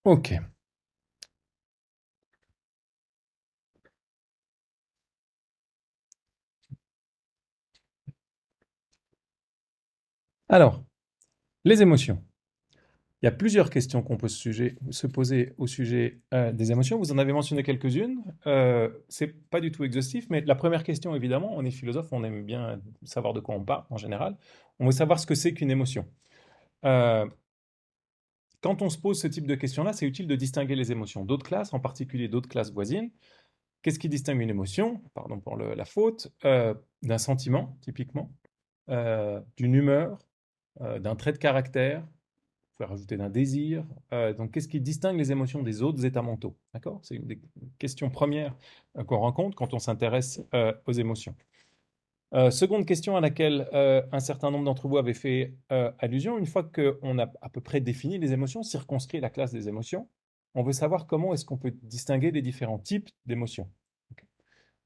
Ok. Alors, les émotions. Il y a plusieurs questions qu'on peut se poser au sujet des émotions. Vous en avez mentionné quelques-unes. C'est pas du tout exhaustif, mais la première question, évidemment, on est philosophe, on aime bien savoir de quoi on parle en général. On veut savoir ce que c'est qu'une émotion. Euh, Quand on se pose ce type de questions-là, c'est utile de distinguer les émotions d'autres classes, en particulier d'autres classes voisines. Qu'est-ce qui distingue une émotion, pardon pour la faute, d'un sentiment, typiquement, d'une humeur, d'un trait de caractère, vous pouvez rajouter d'un désir. Donc, qu'est-ce qui distingue les émotions des autres états mentaux? D'accord? C'est une des questions premières qu'on rencontre quand on s'intéresse aux émotions. Seconde question à laquelle un certain nombre d'entre vous avaient fait allusion, une fois qu'on a à peu près défini les émotions, circonscrit la classe des émotions, on veut savoir comment est-ce qu'on peut distinguer les différents types d'émotions. Ok.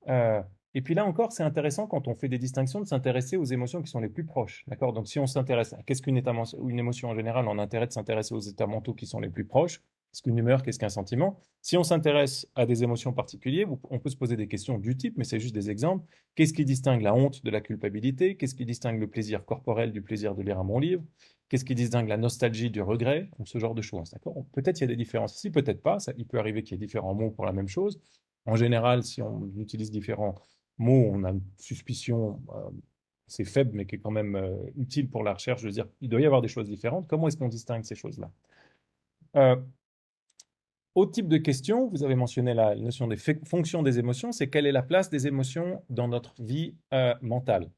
Euh, et puis là encore, c'est intéressant quand on fait des distinctions de s'intéresser aux émotions qui sont les plus proches. D'accord? Donc si on s'intéresse à qu'est-ce qu'une une émotion en général, on a intérêt de s'intéresser aux états mentaux qui sont les plus proches. Qu'est-ce qu'une humeur, qu'est-ce qu'un sentiment? Si on s'intéresse à des émotions particulières, on peut se poser des questions du type, mais c'est juste des exemples. Qu'est-ce qui distingue la honte de la culpabilité? Qu'est-ce qui distingue le plaisir corporel du plaisir de lire un bon livre? Qu'est-ce qui distingue la nostalgie du regret? Donc, ce genre de choses. D'accord? Peut-être il y a des différences ici, peut-être pas. Il peut arriver qu'il y ait différents mots pour la même chose. En général, si on utilise différents mots, on a une suspicion, c'est faible, mais qui est quand même utile pour la recherche, de dire il doit y avoir des choses différentes. Comment est-ce qu'on distingue ces choses-là? euh, Autre type de question, vous avez mentionné la notion des fonctions des émotions, c'est quelle est la place des émotions dans notre vie mentale?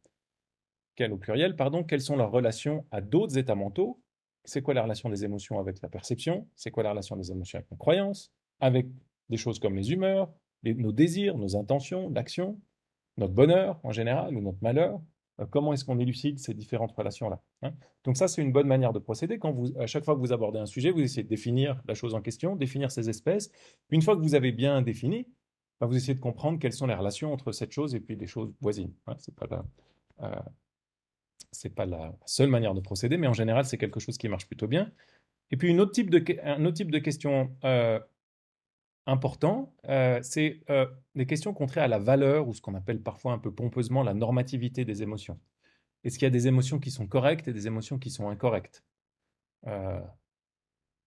Quelle, au pluriel, pardon, quelles sont leurs relations à d'autres états mentaux? C'est quoi la relation des émotions avec la perception? C'est quoi la relation des émotions avec nos croyances? Avec des choses comme les humeurs, nos désirs, nos intentions, l'action, notre bonheur en général ou notre malheur? Comment est-ce qu'on élucide ces différentes relations-là, hein? Donc ça, c'est une bonne manière de procéder. À chaque fois que vous abordez un sujet, vous essayez de définir la chose en question, définir ses espèces. Une fois que vous avez bien défini, bah, vous essayez de comprendre quelles sont les relations entre cette chose et puis des choses voisines, hein. Euh, c'est pas la seule manière de procéder, mais en général, c'est quelque chose qui marche plutôt bien. Et puis un autre type de question important, c'est des questions contraires à la valeur, ou ce qu'on appelle parfois un peu pompeusement la normativité des émotions. Est-ce qu'il y a des émotions qui sont correctes et des émotions qui sont incorrectes? Euh,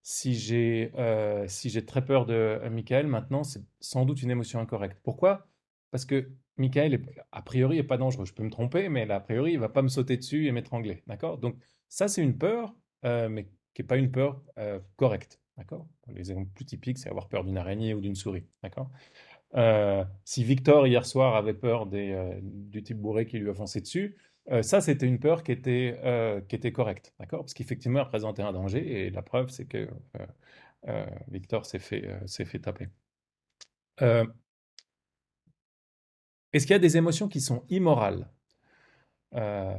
si j'ai très peur de Michael maintenant, c'est sans doute une émotion incorrecte. Pourquoi? Parce que Michael, a priori, est pas dangereux. Je peux me tromper, mais a priori, il va pas me sauter dessus et m'étrangler. D'accord? Donc, ça, c'est une peur, mais qui n'est pas une peur correcte. D'accord? Les exemples plus typiques, c'est avoir peur d'une araignée ou d'une souris. D'accord? Si Victor, hier soir, avait peur du type bourré qui lui a foncé dessus, ça, c'était une peur qui était correcte, d'accord? Parce qu'effectivement, elle représentait un danger, et la preuve, c'est que Victor s'est fait taper. Euh, Est-ce qu'il y a des émotions qui sont immorales? Euh,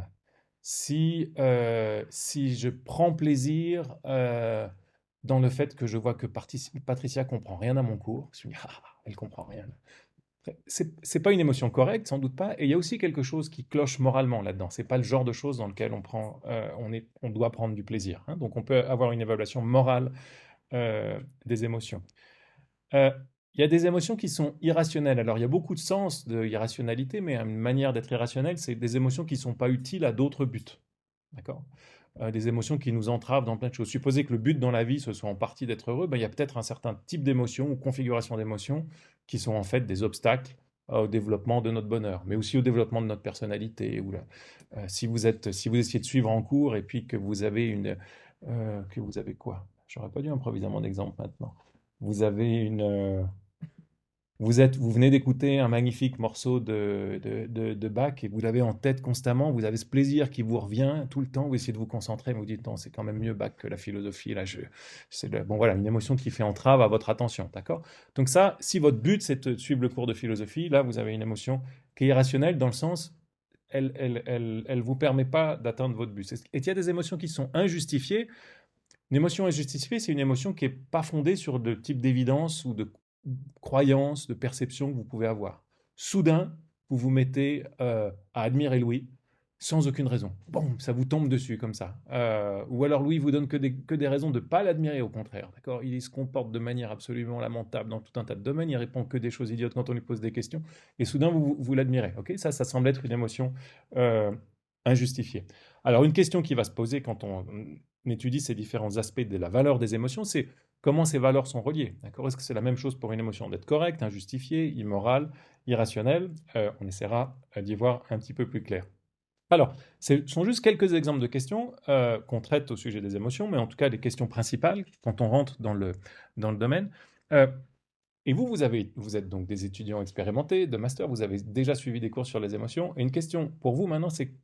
si je prends plaisir dans le fait que je vois que Patricia comprend rien à mon cours, je me dis, ah, elle comprend rien. C'est pas une émotion correcte, sans doute pas. Et il y a aussi quelque chose qui cloche moralement là-dedans. C'est pas le genre de choses dans lequel on doit prendre du plaisir, hein. Donc on peut avoir une évaluation morale des émotions. Euh, il y a des émotions qui sont irrationnelles. Alors il y a beaucoup de sens de irrationalité, mais une manière d'être irrationnel, c'est des émotions qui ne sont pas utiles à d'autres buts. D'accord? Des émotions qui nous entravent dans plein de choses. Supposer que le but dans la vie, ce soit en partie d'être heureux, ben, il y a peut-être un certain type d'émotions ou configuration d'émotions qui sont en fait des obstacles au développement de notre bonheur, mais aussi au développement de notre personnalité. Si vous essayez de suivre en cours et puis que vous avez que vous avez quoi? J'aurais pas dû improviser mon exemple maintenant. Vous avez vous venez d'écouter un magnifique morceau de Bach et vous l'avez en tête constamment, vous avez ce plaisir qui vous revient tout le temps, vous essayez de vous concentrer, mais vous dites non, c'est quand même mieux Bach que la philosophie, là, bon voilà, une émotion qui fait entrave à votre attention, d'accord? Donc ça, si votre but c'est de suivre le cours de philosophie, là, vous avez une émotion qui est irrationnelle dans le sens, elle vous permet pas d'atteindre votre but. Et il y a des émotions qui sont injustifiées. Une émotion injustifiée, c'est une émotion qui n'est pas fondée sur de type d'évidence ou de croyance, de perception que vous pouvez avoir. Soudain, vous vous mettez à admirer Louis, sans aucune raison. Bon, ça vous tombe dessus comme ça. Ou alors lui, il vous donne que des raisons de ne pas l'admirer, au contraire. D'accord? Il se comporte de manière absolument lamentable dans tout un tas de domaines. Il répond que des choses idiotes quand on lui pose des questions. Et soudain, vous l'admirez. Ok? Ça semble être une émotion euh, injustifiée. Alors, une question qui va se poser quand on étudie ces différents aspects de la valeur des émotions, c'est comment ces valeurs sont reliées. D'accord? Est-ce que c'est la même chose pour une émotion d'être correcte, injustifiée, immorale, irrationnelle? On essaiera d'y voir un petit peu plus clair. Alors, ce sont juste quelques exemples de questions qu'on traite au sujet des émotions, mais en tout cas les questions principales quand on rentre dans le domaine. Euh, et vous êtes donc des étudiants expérimentés de master, vous avez déjà suivi des cours sur les émotions. Et une question pour vous maintenant, c'est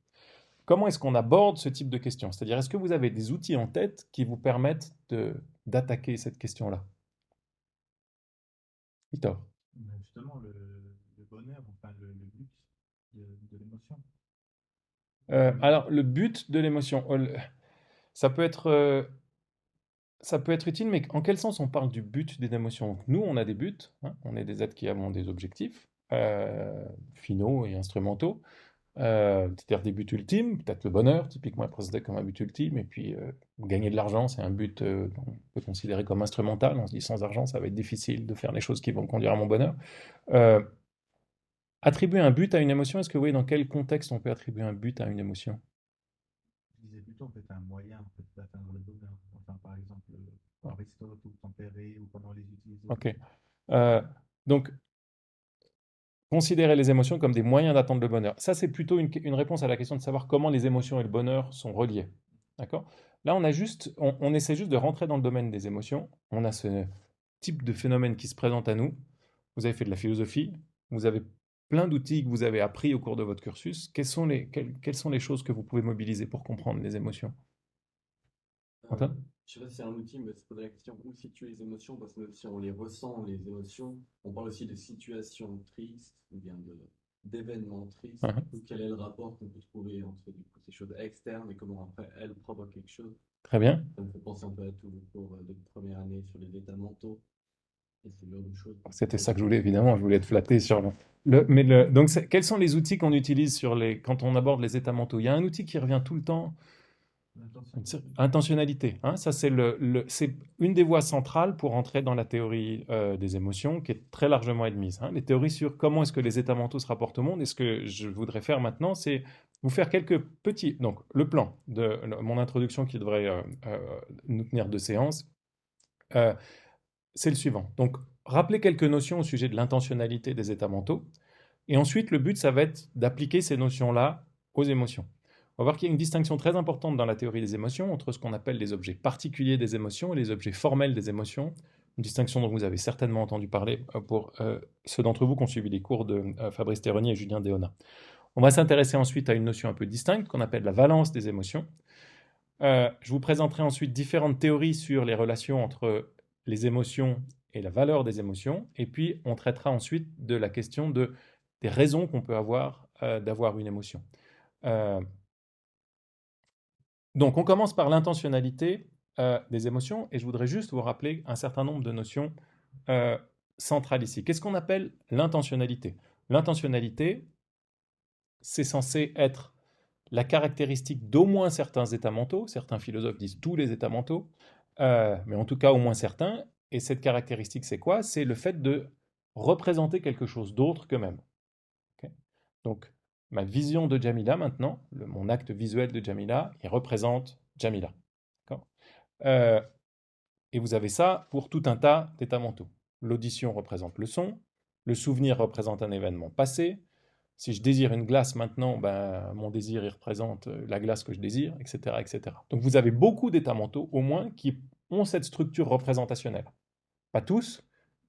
comment est-ce qu'on aborde ce type de questions? C'est-à-dire, est-ce que vous avez des outils en tête qui vous permettent d'attaquer cette question-là? Victor. Ben, justement, le bonheur, enfin le but de l'émotion. Alors, le but de l'émotion, ça peut être ça peut être utile, mais en quel sens on parle du but des émotions? Nous, on a des buts, hein, on est des êtres qui avons des objectifs finaux et instrumentaux, c'est-à-dire des buts ultimes, peut-être le bonheur, typiquement est présenté comme un but ultime, et puis gagner de l'argent, c'est un but qu'on peut considérer comme instrumental. On se dit sans argent, ça va être difficile de faire les choses qui vont conduire à mon bonheur. Euh, Attribuer un but à une émotion, est-ce que vous voyez dans quel contexte on peut attribuer un but à une émotion? Je disais plutôt en fait un moyen en fait, d'atteindre le bonheur. Enfin, par exemple, Aristote ou Tempéré ou comment les utiliser. Ok. Euh, donc, considérer les émotions comme des moyens d'atteindre le bonheur. Ça, c'est plutôt une réponse à la question de savoir comment les émotions et le bonheur sont reliés. D'accord? Là, on essaie juste de rentrer dans le domaine des émotions. On a ce type de phénomène qui se présente à nous. Vous avez fait de la philosophie, vous avez plein d'outils que vous avez appris au cours de votre cursus. Quelles sont les choses que vous pouvez mobiliser pour comprendre les émotions? Euh, Antoine? je sais pas si c'est un outil, mais se poser la question où situer les émotions, parce que même si on les ressent, les émotions, on parle aussi de situations tristes, ou bien d'événements tristes. Mhm. Du coup, quel est le rapport qu'on peut trouver entre du coup, ces choses externes et comment après elles provoquent quelque chose? Très bien. Ça me fait penser un peu à tout le cours de première année sur les états mentaux et ce genre de choses. C'était ça que je voulais, évidemment. Je voulais être flatté sur donc, quels sont les outils qu'on utilise quand on aborde les états mentaux? Il y a un outil qui revient tout le temps. L'intentionnalité. Intentionnalité, hein, ça c'est une des voies centrales pour entrer dans la théorie des émotions qui est très largement admise, hein. Les théories sur comment est-ce que les états mentaux se rapportent au monde, et ce que je voudrais faire maintenant, c'est vous faire quelques petits... Donc le plan de mon introduction qui devrait nous tenir 2 séances, euh, c'est le suivant. Donc rappeler quelques notions au sujet de l'intentionnalité des états mentaux, et ensuite le but ça va être d'appliquer ces notions-là aux émotions. On va voir qu'il y a une distinction très importante dans la théorie des émotions entre ce qu'on appelle les objets particuliers des émotions et les objets formels des émotions. Une distinction dont vous avez certainement entendu parler pour ceux d'entre vous qui ont suivi les cours de Fabrice Théronie et Julien Déonat. On va s'intéresser ensuite à une notion un peu distincte qu'on appelle la valence des émotions. Je vous présenterai ensuite différentes théories sur les relations entre les émotions et la valeur des émotions. Et puis, on traitera ensuite de la question des raisons qu'on peut avoir d'avoir une émotion. Euh, Donc, on commence par l'intentionnalité des émotions, et je voudrais juste vous rappeler un certain nombre de notions euh, centrales ici. Qu'est-ce qu'on appelle l'intentionnalité? L'intentionnalité, c'est censé être la caractéristique d'au moins certains états mentaux. Certains philosophes disent tous les états mentaux, mais en tout cas au moins certains. Et cette caractéristique, c'est quoi? C'est le fait de représenter quelque chose d'autre qu'eux-mêmes. Ok. Donc, ma vision de Jamila maintenant, mon acte visuel de Jamila, il représente Jamila. D'accord. Euh, et vous avez ça pour tout un tas d'états mentaux. L'audition représente le son, le souvenir représente un événement passé. Si je désire une glace maintenant, ben, mon désir il représente la glace que je désire, etc., etc. Donc vous avez beaucoup d'états mentaux, au moins, qui ont cette structure représentationnelle. Pas tous.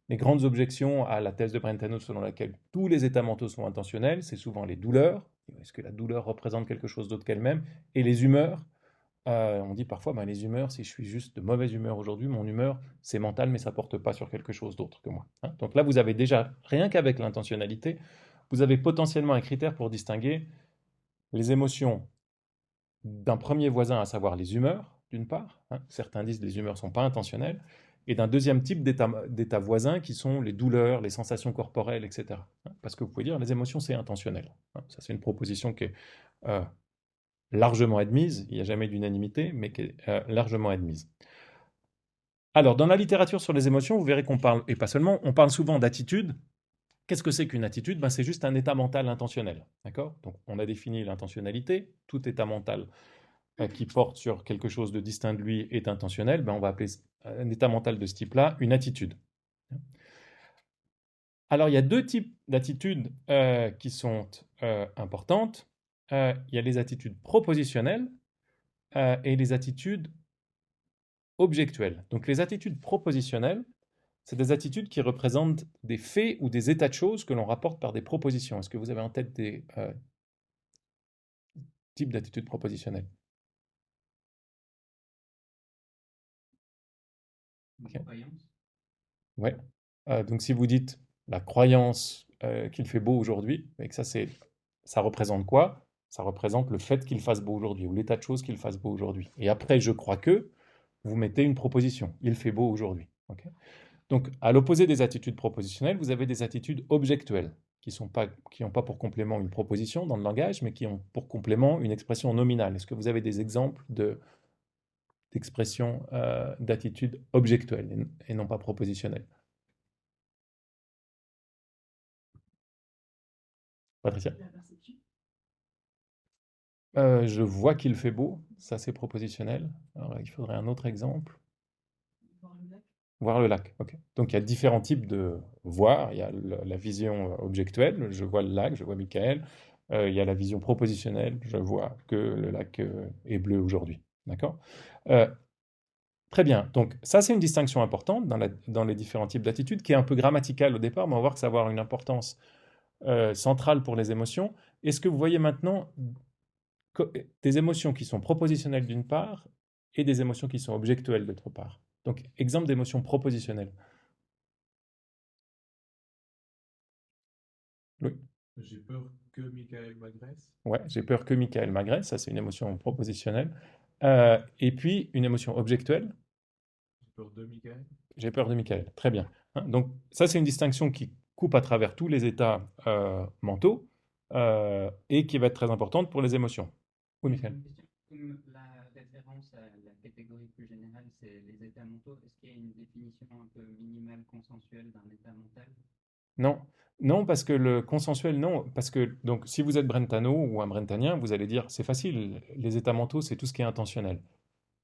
Les grandes objections à la thèse de Brentano selon laquelle tous les états mentaux sont intentionnels, c'est souvent les douleurs. Est-ce que la douleur représente quelque chose d'autre qu'elle-même? Et les humeurs. On dit parfois, ben, les humeurs, si je suis juste de mauvaise humeur aujourd'hui, mon humeur, c'est mental, mais ça porte pas sur quelque chose d'autre que moi, hein. Donc là, vous avez déjà, rien qu'avec l'intentionnalité, vous avez potentiellement un critère pour distinguer les émotions d'un premier voisin, à savoir les humeurs, d'une part, hein. Certains disent que les humeurs ne sont pas intentionnelles, et d'un deuxième type d'état voisin qui sont les douleurs, les sensations corporelles, etc., hein. Parce que vous pouvez dire, les émotions, c'est intentionnel, hein. Ça, c'est une proposition qui est largement admise, il n'y a jamais d'unanimité, mais qui est largement admise. Alors, dans la littérature sur les émotions, vous verrez qu'on parle, et pas seulement, on parle souvent d'attitude. Qu'est-ce que c'est qu'une attitude? C'est juste un état mental intentionnel. D'accord? Donc, on a défini l'intentionnalité. Tout état mental qui porte sur quelque chose de distinct de lui est intentionnel. On va appeler un état mental de ce type-là une attitude. Alors, il y a deux types d'attitudes qui sont importantes. Il y a les attitudes propositionnelles et les attitudes objectuelles. Donc, les attitudes propositionnelles, c'est des attitudes qui représentent des faits ou des états de choses que l'on rapporte par des propositions. Est-ce que vous avez en tête des types d'attitudes propositionnelles? Ok. Ouais. Donc si vous dites la croyance qu'il fait beau aujourd'hui, et que ça représente quoi? Ça représente le fait qu'il fasse beau aujourd'hui, ou l'état de choses qu'il fasse beau aujourd'hui. Et après, je crois que, vous mettez une proposition. Il fait beau aujourd'hui. Ok. Donc, à l'opposé des attitudes propositionnelles, vous avez des attitudes objectuelles, qui n'ont pas pour complément une proposition dans le langage, mais qui ont pour complément une expression nominale. Est-ce que vous avez des exemples d'expressions d'attitudes objectuelles et non pas propositionnelles? Patricia? Je vois qu'il fait beau, ça c'est propositionnel. Alors, il faudrait un autre exemple. Voir le lac, ok. Donc il y a différents types de voir. Il y a la vision objectuelle, je vois le lac, je vois Michael. Il y a la vision propositionnelle, je vois que le lac est bleu aujourd'hui. D'accord? Euh, Très bien. Donc ça c'est une distinction importante dans les différents types d'attitudes qui est un peu grammaticale au départ, mais on va voir que ça va avoir une importance centrale pour les émotions. Est-ce que vous voyez maintenant des émotions qui sont propositionnelles d'une part et des émotions qui sont objectuelles d'autre part? Donc exemple d'émotions propositionnelles. Oui. J'ai peur que Michael m'agresse. Ouais, j'ai peur que Michael m'agresse, ça c'est une émotion propositionnelle. Et puis une émotion objectuelle, J'ai peur de Michael. j'ai peur de Michael. Très bien. Hein, donc ça c'est une distinction qui coupe à travers tous les états mentaux et qui va être très importante pour les émotions. Oui, Michael. Comme la référence à la catégorie plus générale, c'est les états mentaux, est-ce qu'il y a une définition un peu minimale consensuelle d'un état mental? Non, non, parce que le consensuel, non, parce que donc si vous êtes brentano ou un brentanien, vous allez dire c'est facile, les états mentaux, c'est tout ce qui est intentionnel.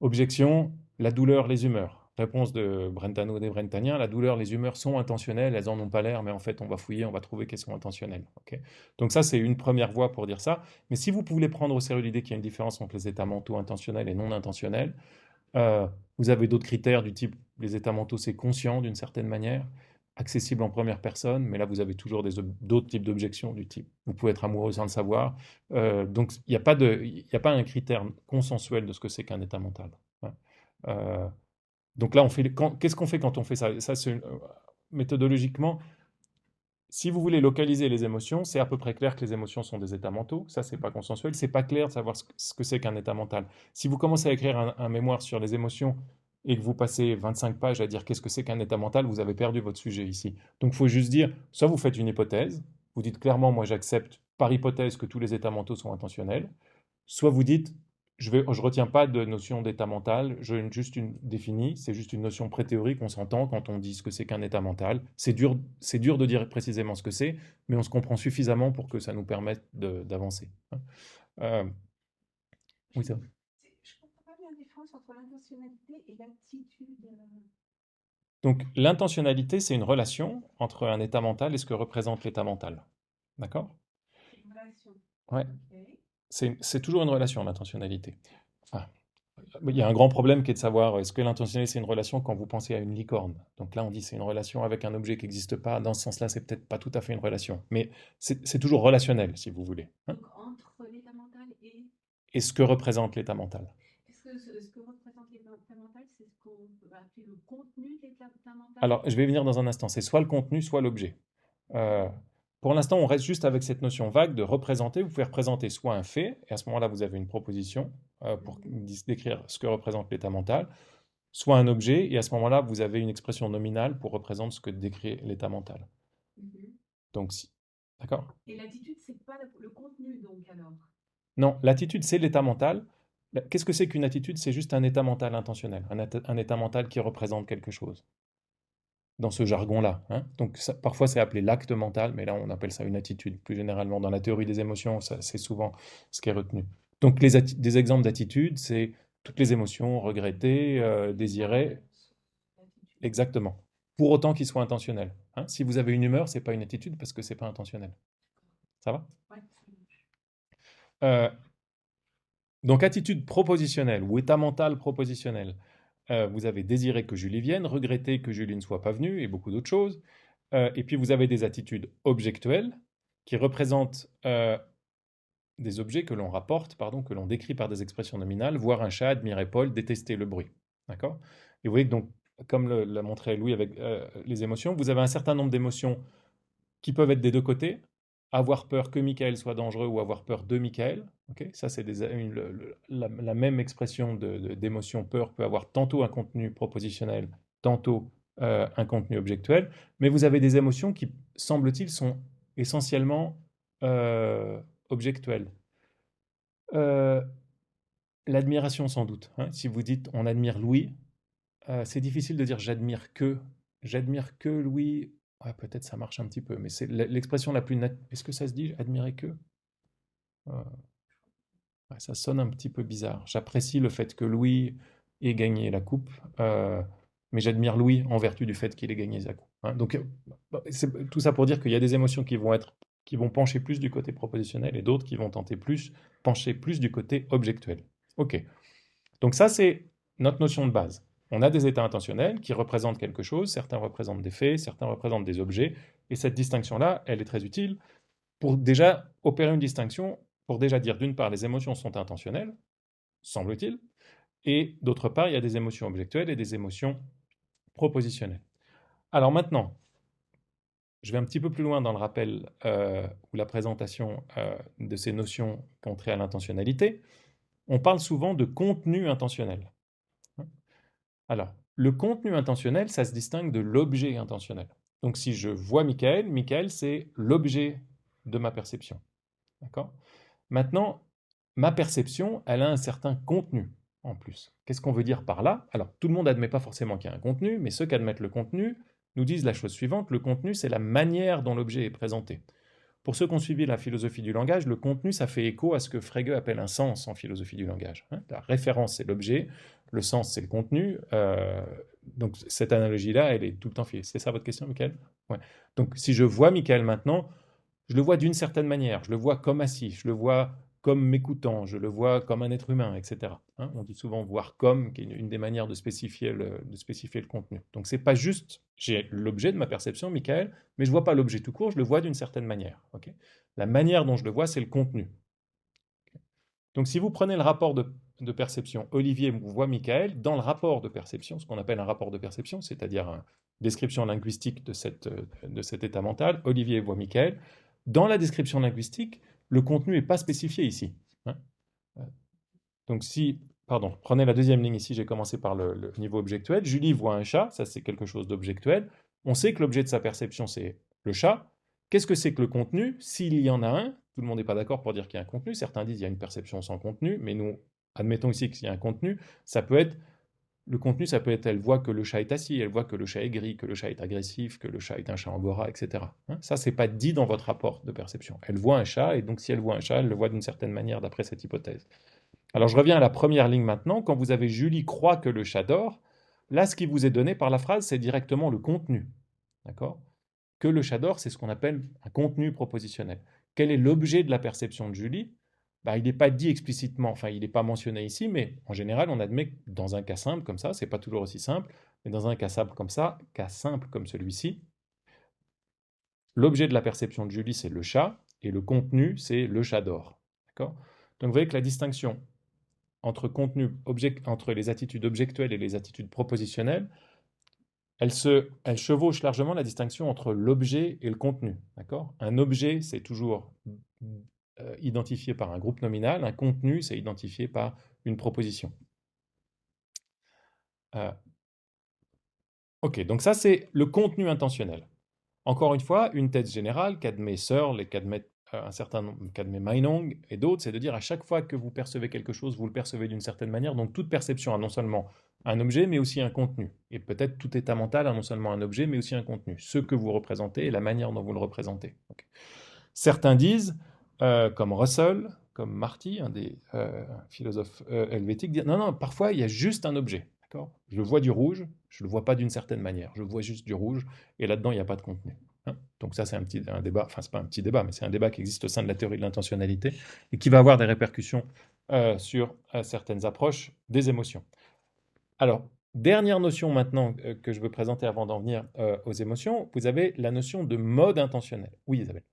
Objection, la douleur, les humeurs. Réponse de Brentano des Brentaniens, la douleur, les humeurs sont intentionnelles, elles en ont pas l'air, mais en fait on va fouiller, on va trouver qu'elles sont intentionnelles. Ok. Donc ça c'est une première voie pour dire ça. Mais si vous pouvez prendre au sérieux l'idée qu'il y a une différence entre les états mentaux intentionnels et non intentionnels, euh, vous avez d'autres critères du type les états mentaux c'est conscient d'une certaine manière, accessible en première personne, mais là vous avez toujours d'autres types d'objections du type vous pouvez être amoureux sans le savoir. Donc il n'y a pas a pas un critère consensuel de ce que c'est qu'un état mental. Ouais. Euh, donc là, qu'est-ce qu'on fait quand on fait ça? Ça, c'est méthodologiquement, si vous voulez localiser les émotions, c'est à peu près clair que les émotions sont des états mentaux. Ça, c'est pas consensuel. C'est pas clair de savoir ce que c'est qu'un état mental. Si vous commencez à écrire un mémoire sur les émotions et que vous passez 25 pages à dire qu'est-ce que c'est qu'un état mental, vous avez perdu votre sujet ici. Donc, il faut juste dire, soit vous faites une hypothèse, vous dites clairement, moi j'accepte par hypothèse que tous les états mentaux sont intentionnels, soit vous dites, je retiens pas de notion d'état mental, juste une définie, c'est juste une notion pré-théorique, on s'entend quand on dit ce que c'est qu'un état mental. C'est dur de dire précisément ce que c'est, mais on se comprend suffisamment pour que ça nous permette d'avancer. Euh, oui, ça. Je comprends pas bien la différence entre l'intentionnalité et l'attitude. Donc l'intentionnalité, c'est une relation entre un état mental et ce que représente l'état mental. D'accord? Une relation. Ouais. Ok. C'est toujours une relation, l'intentionnalité. Ah. Il y a un grand problème qui est de savoir est-ce que l'intentionnel c'est une relation quand vous pensez à une licorne. Donc là on dit c'est une relation avec un objet qui n'existe pas. Dans ce sens-là c'est peut-être pas tout à fait une relation, mais c'est toujours relationnel si vous voulez. Hein. Donc entre l'état mental Et ce que représente l'état mental. est-ce que ce que représente l'état mental, c'est ce qu'on peut appeler le contenu de l'état mental? Alors je vais venir dans un instant. C'est soit le contenu, soit l'objet. Euh, pour l'instant on reste juste avec cette notion vague de représenter. Vous pouvez représenter soit un fait, et à ce moment-là vous avez une proposition pour décrire ce que représente l'état mental, soit un objet, et à ce moment-là, vous avez une expression nominale pour représenter ce que décrit l'état mental. Mhm. Donc, si. D'accord? Et l'attitude, c'est pas le contenu, donc alors. Non, l'attitude, c'est l'état mental. Qu'est-ce que c'est qu'une attitude? C'est juste un état mental intentionnel, un état mental qui représente quelque chose, dans ce jargon-là, hein. Donc parfois c'est appelé l'acte mental, mais là on appelle ça une attitude. Plus généralement, dans la théorie des émotions, c'est souvent ce qui est retenu. Donc des exemples d'attitude, c'est toutes les émotions, regretter, désirer, exactement. Pour autant qu'ils soient intentionnels, hein. Si vous avez une humeur, c'est pas une attitude parce que c'est pas intentionnel. Ça va? Ouais. Euh, donc attitude propositionnelle ou état mental propositionnel. Vous avez désiré que Julie vienne, regretté que Julie ne soit pas venue et beaucoup d'autres choses. Et puis vous avez des attitudes objectuelles qui représentent des objets que l'on rapporte, pardon, que l'on décrit par des expressions nominales, voir un chat, admirer Paul, détester le bruit. D'accord? Et vous voyez que donc, comme l'a montré Louis avec les émotions, vous avez un certain nombre d'émotions qui peuvent être des deux côtés. Avoir peur que Michael soit dangereux ou avoir peur de Michael. Okay, ça, c'est la même expression d'émotion peur peut avoir tantôt un contenu propositionnel, tantôt un contenu objectuel. Mais vous avez des émotions qui, semble-t-il, sont essentiellement objectuelles. Euh, L'admiration, sans doute, hein. Si vous dites on admire Louis, c'est difficile de dire j'admire que Louis. Ouais, peut-être ça marche un petit peu, mais c'est l'expression la plus nette. Est-ce que ça se dit admirer que? Ouais, ça sonne un petit peu bizarre. J'apprécie le fait que Louis ait gagné la coupe, mais j'admire Louis en vertu du fait qu'il ait gagné sa coupe, hein. Donc, c'est tout ça pour dire qu'il y a des émotions qui vont pencher plus du côté propositionnel et d'autres qui vont pencher plus du côté objectuel. Ok. Donc ça, c'est notre notion de base. On a des états intentionnels qui représentent quelque chose, certains représentent des faits, certains représentent des objets, et cette distinction-là, elle est très utile pour déjà opérer une distinction, pour déjà dire d'une part, les émotions sont intentionnelles, semble-t-il, et d'autre part, il y a des émotions objectuelles et des émotions propositionnelles. Alors maintenant, je vais un petit peu plus loin dans le rappel ou la présentation de ces notions qui ont trait à l'intentionnalité. On parle souvent de contenu intentionnel. Alors, le contenu intentionnel, ça se distingue de l'objet intentionnel. Donc, si je vois Michael, Michael, c'est l'objet de ma perception. D'accord? Maintenant, ma perception, elle a un certain contenu en plus. Qu'est-ce qu'on veut dire par là? Alors, tout le monde n'admet pas forcément qu'il y a un contenu, mais ceux qui admettent le contenu nous disent la chose suivante, le contenu, c'est la manière dont l'objet est présenté. Pour ceux qui ont suivi la philosophie du langage, le contenu, ça fait écho à ce que Frege appelle un sens en philosophie du langage, hein. La référence, c'est l'objet, le sens, c'est le contenu. Donc cette analogie-là, elle est tout le temps fiée. C'est ça votre question, Michael? Ouais. Donc si je vois Michael maintenant, je le vois d'une certaine manière, je le vois comme assis, je le vois comme m'écoutant, je le vois comme un être humain, etc. Hein, on dit souvent voir comme, qui est une des manières de spécifier le contenu. Donc c'est pas juste, j'ai l'objet de ma perception, Michael, mais je ne vois pas l'objet tout court, je le vois d'une certaine manière. Okay, la manière dont je le vois, c'est le contenu. Okay, donc si vous prenez le rapport de perception, Olivier voit Michael, dans le rapport de perception, ce qu'on appelle un rapport de perception, c'est-à-dire une description linguistique de cet état mental, Olivier voit Michael. Dans la description linguistique, le contenu n'est pas spécifié ici, hein. Donc si, pardon, prenez la deuxième ligne ici, j'ai commencé par le niveau objectuel. Julie voit un chat, ça c'est quelque chose d'objectuel. On sait que l'objet de sa perception c'est le chat. Qu'est-ce que c'est que le contenu? S'il y en a un, tout le monde n'est pas d'accord pour dire qu'il y a un contenu. Certains disent qu'il y a une perception sans contenu, mais nous admettons ici qu'il y a un contenu. Le contenu, ça peut être, elle voit que le chat est assis, elle voit que le chat est gris, que le chat est agressif, que le chat est un chat angora, etc. Hein, ça, c'est pas dit dans votre rapport de perception. Elle voit un chat, et donc si elle voit un chat, elle le voit d'une certaine manière d'après cette hypothèse. Alors je reviens à la première ligne maintenant. Quand vous avez Julie croit que le chat dort, là, ce qui vous est donné par la phrase, c'est directement le contenu. D'accord? Que le chat dort, c'est ce qu'on appelle un contenu propositionnel. Quel est l'objet de la perception de Julie? Il n'est pas dit explicitement, enfin il n'est pas mentionné ici, mais en général on admet que dans un cas simple comme ça, c'est pas toujours aussi simple, mais dans un cas simple comme ça, cas simple comme celui-ci, l'objet de la perception de Julie c'est le chat, et le contenu c'est le chat dort. D'accord? Donc vous voyez que la distinction entre entre les attitudes objectuelles et les attitudes propositionnelles, elle chevauche largement la distinction entre l'objet et le contenu. D'accord? Un objet, c'est toujours identifié par un groupe nominal, un contenu, c'est identifié par une proposition. Ok, donc ça c'est le contenu intentionnel. Encore une fois, une thèse générale qu'admet Searle et qu'admettent un certain nombre, Kadmé Meinong et d'autres, c'est de dire à chaque fois que vous percevez quelque chose, vous le percevez d'une certaine manière. Donc toute perception a non seulement un objet, mais aussi un contenu. Et peut-être tout état mental a non seulement un objet, mais aussi un contenu. Ce que vous représentez et la manière dont vous le représentez. Ok. Certains disent, comme Russell, comme Marty, un des philosophes helvétiques, disent non, non, parfois il y a juste un objet. D'accord ? Je vois du rouge, je ne le vois pas d'une certaine manière. Je vois juste du rouge, et là-dedans, il n'y a pas de contenu. Hein. Donc ça, c'est un débat, enfin, c'est pas un petit débat, mais c'est un débat qui existe au sein de la théorie de l'intentionnalité et qui va avoir des répercussions sur certaines approches des émotions. Alors, dernière notion maintenant que je veux présenter avant d'en venir aux émotions, vous avez la notion de mode intentionnel. Oui, Isabelle.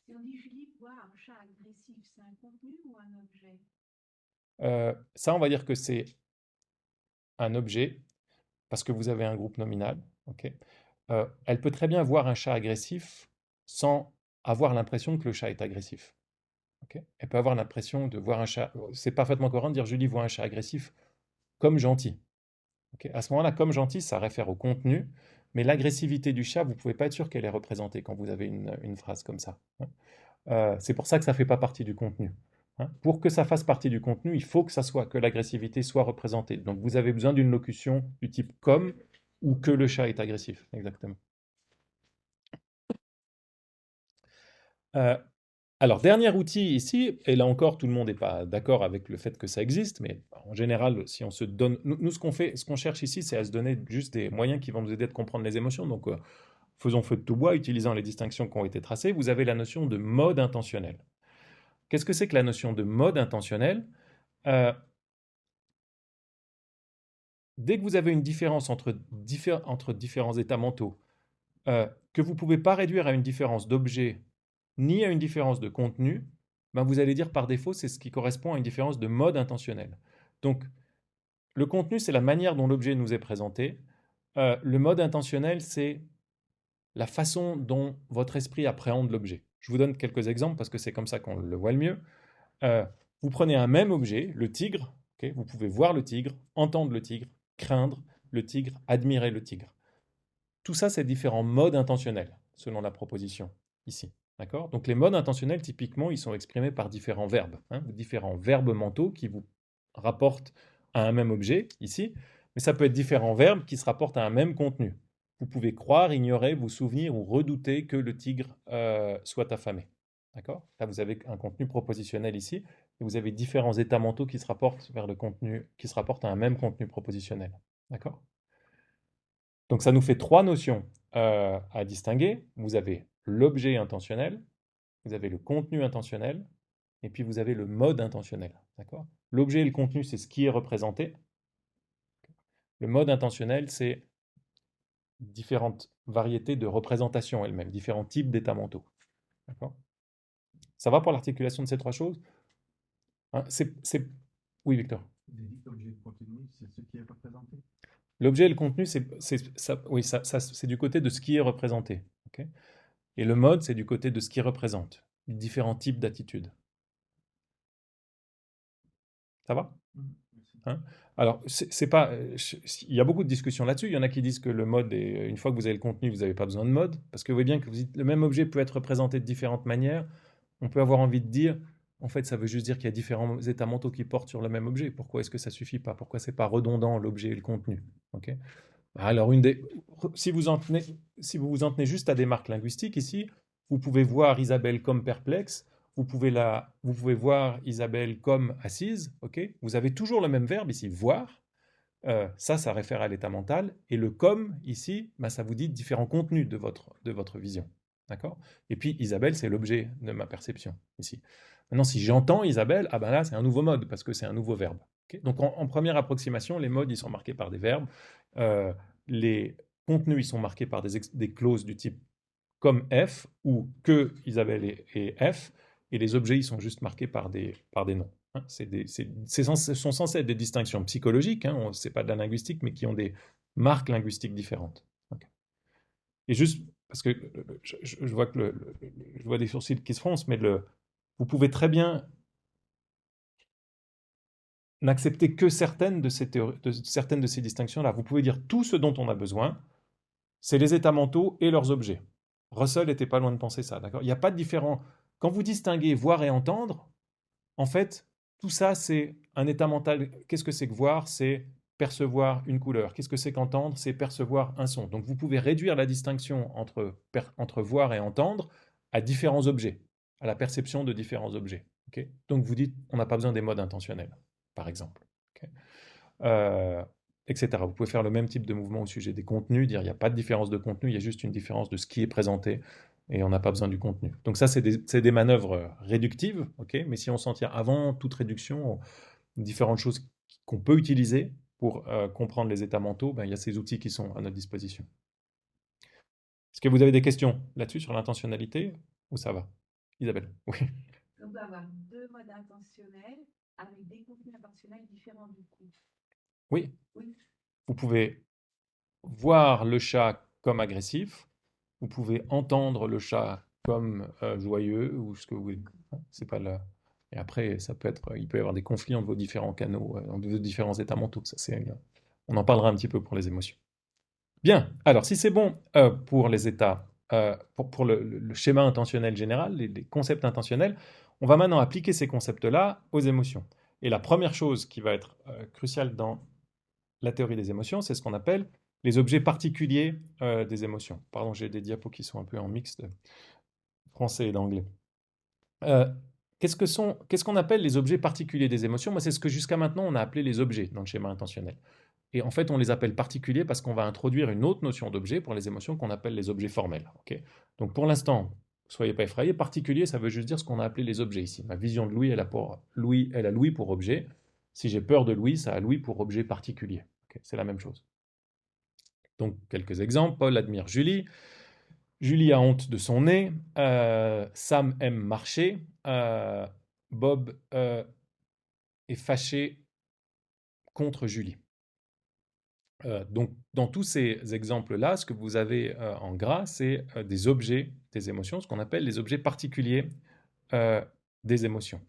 Si on dit Julie voit un chat agressif, c'est un contenu ou un objet? Ça, on va dire que c'est un objet, parce que vous avez un groupe nominal. Ok. Elle peut très bien voir un chat agressif sans avoir l'impression que le chat est agressif. Ok. Elle peut avoir l'impression de voir un chat. C'est parfaitement courant de dire Julie voit un chat agressif comme gentil. Ok. À ce moment-là, comme gentil, ça réfère au contenu, mais l'agressivité du chat, vous ne pouvez pas être sûr qu'elle est représentée quand vous avez une phrase comme ça. C'est pour ça que ça ne fait pas partie du contenu. Hein. Pour que ça fasse partie du contenu, il faut que l'agressivité soit représentée. Donc vous avez besoin d'une locution du type comme ou que le chat est agressif. Exactement. Euh, alors, dernier outil ici, et là encore, tout le monde n'est pas d'accord avec le fait que ça existe, mais en général, si on se donne. Nous, ce qu'on cherche ici, c'est à se donner juste des moyens qui vont nous aider à comprendre les émotions. Donc, faisons feu de tout bois, utilisant les distinctions qui ont été tracées. Vous avez la notion de mode intentionnel. Qu'est-ce que c'est que la notion de mode intentionnel? Dès que vous avez une différence entre différents états mentaux, que vous ne pouvez pas réduire à une différence d'objet ni à une différence de contenu, ben vous allez dire par défaut, c'est ce qui correspond à une différence de mode intentionnel. Donc, le contenu, c'est la manière dont l'objet nous est présenté. Le mode intentionnel, c'est la façon dont votre esprit appréhende l'objet. Je vous donne quelques exemples parce que c'est comme ça qu'on le voit le mieux. Vous prenez un même objet, le tigre, okay, vous pouvez voir le tigre, entendre le tigre, craindre le tigre, admirer le tigre. Tout ça, c'est différents modes intentionnels, selon la proposition ici. D'accord ? Donc les modes intentionnels, typiquement, ils sont exprimés par différents verbes, différents verbes mentaux qui vous rapportent à un même objet, ici, mais ça peut être différents verbes qui se rapportent à un même contenu. Vous pouvez croire, ignorer, vous souvenir ou redouter que le tigre soit affamé. D'accord ? Là, vous avez un contenu propositionnel ici, et vous avez différents états mentaux qui se rapportent vers le contenu, qui se rapportent à un même contenu propositionnel. D'accord ? Donc ça nous fait trois notions à distinguer. Vous avez l'objet intentionnel, vous avez le contenu intentionnel, et puis vous avez le mode intentionnel. D'accord ? L'objet et le contenu, c'est ce qui est représenté. Le mode intentionnel, c'est différentes variétés de représentation elles-mêmes, différents types d'états mentaux. D'accord ? Ça va pour l'articulation de ces trois choses ? Hein, Oui, Victor. Vous avez dit que l'objet de contenu, c'est ce qui est représenté. L'objet et le contenu, c'est du côté de ce qui est représenté. Okay ? Et le mode, c'est du côté de ce qui représente différents types d'attitudes. Ça va ? Hein ? Alors, c'est pas, il y a beaucoup de discussions là-dessus. Il y en a qui disent que le mode, une fois que vous avez le contenu, vous n'avez pas besoin de mode, parce que vous voyez bien que le même objet peut être représenté de différentes manières. On peut avoir envie de dire, en fait, ça veut juste dire qu'il y a différents états mentaux qui portent sur le même objet. Pourquoi est-ce que ça suffit pas ? Pourquoi c'est pas redondant l'objet et le contenu ? Okay ? Alors, si vous vous en tenez juste à des marques linguistiques ici, vous pouvez voir Isabelle comme perplexe, vous pouvez voir Isabelle comme assise, ok ? Vous avez toujours le même verbe ici, voir. Ça réfère à l'état mental. Et le comme, ici, ça vous dit différents contenus de votre vision. D'accord ? Et puis, Isabelle, c'est l'objet de ma perception, ici. Maintenant, si j'entends Isabelle, là, c'est un nouveau mode, parce que c'est un nouveau verbe. Okay ? Donc, en première approximation, les modes, ils sont marqués par des verbes. Les contenus, ils sont marqués par des clauses du type comme F, ou que Isabelle est F, et les objets, ils sont juste marqués par des noms. Hein. Ce sont censés être des distinctions psychologiques, ce n'est pas de la linguistique, mais qui ont des marques linguistiques différentes. Okay. Et juste, parce que je vois que je vois des sourcils qui se froncent, mais vous pouvez très bien n'accepter que certaines de ces distinctions-là. Vous pouvez dire tout ce dont on a besoin, c'est les états mentaux et leurs objets. Russell n'était pas loin de penser ça, d'accord ? Il n'y a pas de différent. quand vous distinguez voir et entendre, en fait, tout ça, c'est un état mental. Qu'est-ce que c'est que voir? C'est percevoir une couleur. Qu'est-ce que c'est qu'entendre? C'est percevoir un son. Donc vous pouvez réduire la distinction entre voir et entendre à différents objets, à la perception de différents objets. Ok. Donc vous dites, on n'a pas besoin des modes intentionnels, par exemple. Ok. Etc. Vous pouvez faire le même type de mouvement au sujet des contenus, dire il n'y a pas de différence de contenu, il y a juste une différence de ce qui est présenté et on n'a pas besoin du contenu. Donc ça, c'est des manœuvres réductives, ok. Mais si on s'en tient avant toute réduction, aux différentes choses qu'on peut utiliser pour comprendre les états mentaux, ben, il y a ces outils qui sont à notre disposition. Est-ce que vous avez des questions là-dessus sur l'intentionnalité ou ça va? Isabelle? Oui. On peut avoir deux modes intentionnels avec des contenus intentionnels différents du coup. Oui. Oui. Vous pouvez voir le chat comme agressif, vous pouvez entendre le chat comme joyeux ou ce que vous voulez. C'est pas là. Et après, il peut y avoir des conflits entre vos différents canaux, entre vos différents états mentaux. On en parlera un petit peu pour les émotions. Bien. Alors, si c'est bon pour les états, pour le schéma intentionnel général, les concepts intentionnels, on va maintenant appliquer ces concepts-là aux émotions. Et la première chose qui va être cruciale dans la théorie des émotions, c'est ce qu'on appelle les objets particuliers des émotions. Pardon, j'ai des diapos qui sont un peu en mix de français et d'anglais. Qu'est-ce qu'on appelle les objets particuliers des émotions? Moi, c'est ce que jusqu'à maintenant on a appelé les objets dans le schéma intentionnel. Et en fait, on les appelle particuliers parce qu'on va introduire une autre notion d'objet pour les émotions qu'on appelle les objets formels. Okay. Donc pour l'instant, soyez pas effrayés, particulier, ça veut juste dire ce qu'on a appelé les objets ici. Ma vision de Louis, elle a Louis pour objet. Si j'ai peur de Louis, ça a Louis pour objet particulier. Okay, c'est la même chose. Donc quelques exemples. Paul admire Julie. Julie a honte de son nez. Sam aime marcher. Bob est fâché contre Julie. Donc, dans tous ces exemples-là, ce que vous avez en gras, c'est des objets des émotions, ce qu'on appelle les objets particuliers des émotions.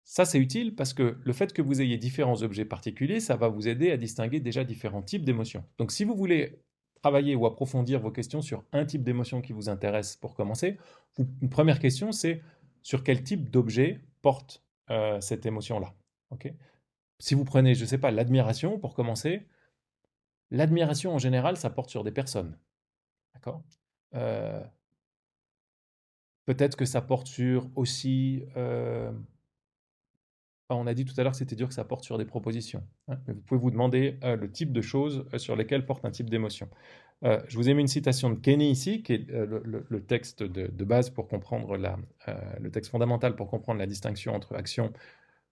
Ça, c'est utile parce que le fait que vous ayez différents objets particuliers, ça va vous aider à distinguer déjà différents types d'émotions. Donc, si vous voulez travailler ou approfondir vos questions sur un type d'émotion qui vous intéresse pour commencer, une première question, c'est sur quel type d'objet porte cette émotion-là. Okay. Si vous prenez, je ne sais pas, l'admiration pour commencer, l'admiration en général, ça porte sur des personnes. D'accord. Peut-être que ça porte sur aussi. On a dit tout à l'heure que c'était dur que ça porte sur des propositions. Hein, mais vous pouvez vous demander le type de choses sur lesquelles porte un type d'émotion. Je vous ai mis une citation de Kenny ici, qui est le texte de base pour comprendre le texte fondamental pour comprendre la distinction entre actions,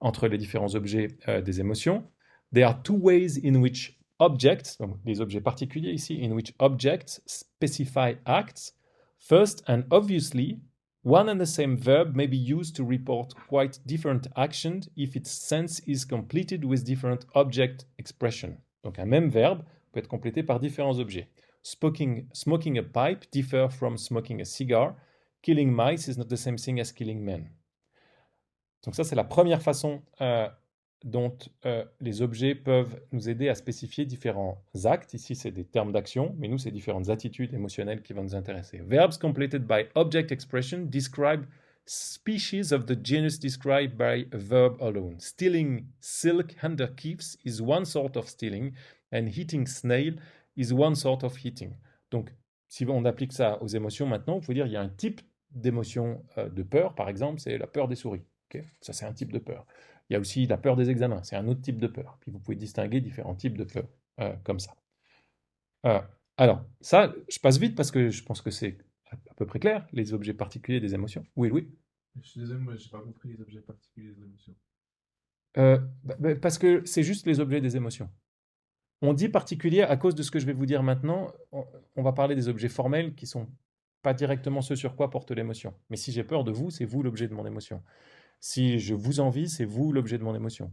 entre les différents objets des émotions. There are two ways in which objects, donc les objets particuliers ici, in which objects specify acts. First and obviously, one and the same verb may be used to report quite different actions if its sense is completed with different object expression. Donc un même verbe peut être complété par différents objets. Smoking a pipe differs from smoking a cigar. Killing mice is not the same thing as killing men. Donc ça, c'est la première façon dont les objets peuvent nous aider à spécifier différents actes. Ici, c'est des termes d'action, mais nous, c'est différentes attitudes émotionnelles qui vont nous intéresser. Verbs completed by object expression describe species of the genus described by a verb alone. Stealing silk handkerchiefs is one sort of stealing, and hitting snail is one sort of hitting. Donc, si on applique ça aux émotions maintenant, vous pouvez dire qu'il y a un type d'émotion de peur, par exemple, c'est la peur des souris. Okay. Ça, c'est un type de peur. Il y a aussi la peur des examens, c'est un autre type de peur. Puis vous pouvez distinguer différents types de peur, comme ça. Alors, ça, je passe vite parce que je pense que c'est à peu près clair, les objets particuliers des émotions. Oui, oui. Je suis désolé, moi, j'ai pas compris les objets particuliers des émotions. Parce que c'est juste les objets des émotions. On dit particulier à cause de ce que je vais vous dire maintenant. On va parler des objets formels qui sont pas directement ceux sur quoi porte l'émotion. Mais si j'ai peur de vous, c'est vous l'objet de mon émotion. Si je vous envie, c'est vous l'objet de mon émotion.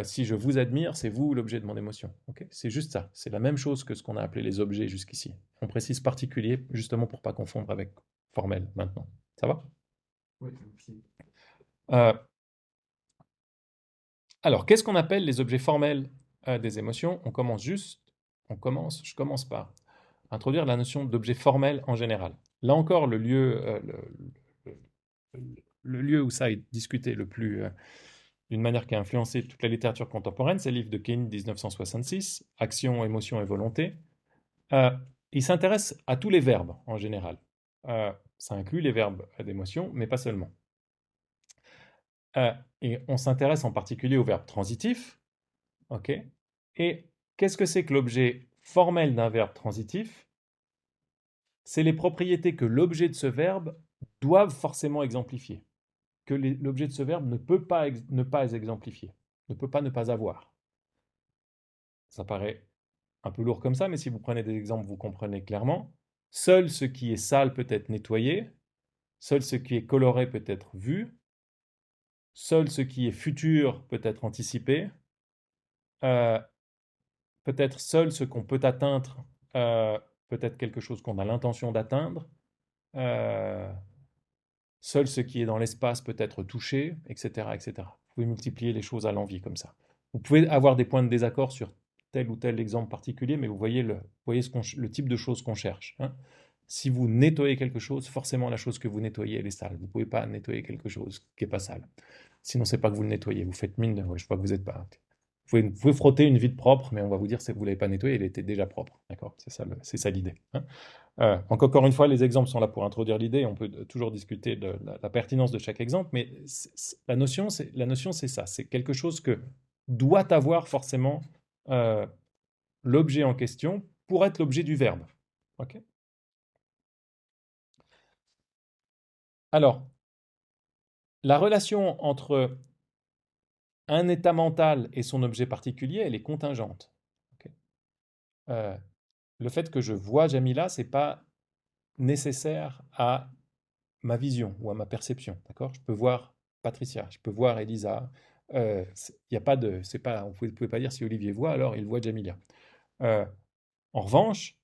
Si je vous admire, c'est vous l'objet de mon émotion. Okay, c'est juste ça. C'est la même chose que ce qu'on a appelé les objets jusqu'ici. On précise particulier, justement pour ne pas confondre avec formel maintenant. Ça va? Oui, merci. Alors, qu'est-ce qu'on appelle les objets formels des émotions? Je commence par introduire la notion d'objet formel en général. Là encore, le lieu le lieu où ça est discuté le plus, d'une manière qui a influencé toute la littérature contemporaine, c'est le livre de Keynes 1966, Action, émotion et volonté. Il s'intéresse à tous les verbes en général. Ça inclut les verbes d'émotion, mais pas seulement. Et on s'intéresse en particulier aux verbes transitifs. Ok. Et qu'est-ce que c'est que l'objet formel d'un verbe transitif? C'est les propriétés que l'objet de ce verbe doivent forcément exemplifier. Que l'objet de ce verbe ne peut pas ne pas exemplifier, ne peut pas ne pas avoir. Ça paraît un peu lourd comme ça, mais si vous prenez des exemples, vous comprenez clairement. Seul ce qui est sale peut être nettoyé, seul ce qui est coloré peut être vu, seul ce qui est futur peut être anticipé, peut-être seul ce qu'on peut atteindre peut être quelque chose qu'on a l'intention d'atteindre, seul ce qui est dans l'espace peut être touché, etc., etc. Vous pouvez multiplier les choses à l'envi comme ça. Vous pouvez avoir des points de désaccord sur tel ou tel exemple particulier, mais vous voyez le type de choses qu'on cherche. Hein. Si vous nettoyez quelque chose, forcément la chose que vous nettoyez, elle est sale. Vous ne pouvez pas nettoyer quelque chose qui n'est pas sale. Sinon, c'est pas que vous le nettoyez. Vous faites mine de... Ouais, je vois que vous n'êtes pas... Vous pouvez frotter une vitre propre, mais on va vous dire que vous ne l'avez pas nettoyée, elle était déjà propre. D'accord? C'est ça l'idée. Hein. Donc encore une fois, les exemples sont là pour introduire l'idée. On peut toujours discuter de la pertinence de chaque exemple, mais la notion, c'est ça. C'est quelque chose que doit avoir forcément l'objet en question pour être l'objet du verbe. Okay. Alors, la relation entre un état mental et son objet particulier, elle est contingente. Okay. Le fait que je vois Jamila, c'est pas nécessaire à ma vision ou à ma perception. D'accord? Je peux voir Patricia, je peux voir Elisa. Y a pas de, c'est pas, vous pouvez pas dire si Olivier voit, alors il voit Jamila. En revanche,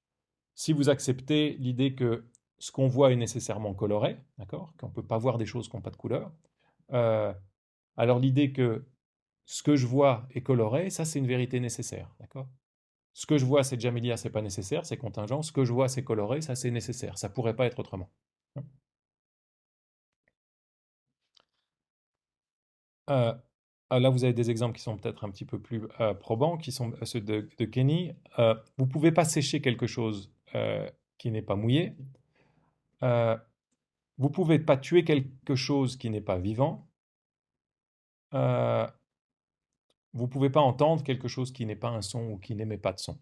si vous acceptez l'idée que ce qu'on voit est nécessairement coloré, d'accord, qu'on ne peut pas voir des choses qui n'ont pas de couleur, alors l'idée que ce que je vois est coloré, ça c'est une vérité nécessaire, d'accord. Ce que je vois c'est Jamilia, c'est pas nécessaire, c'est contingent. Ce que je vois c'est coloré, ça c'est nécessaire. Ça pourrait pas être autrement. Là, vous avez des exemples qui sont peut-être un petit peu plus probants, qui sont ceux de Kenny. Vous ne pouvez pas sécher quelque chose qui n'est pas mouillé. Vous ne pouvez pas tuer quelque chose qui n'est pas vivant. Vous ne pouvez pas entendre quelque chose qui n'est pas un son ou qui n'émet pas de son.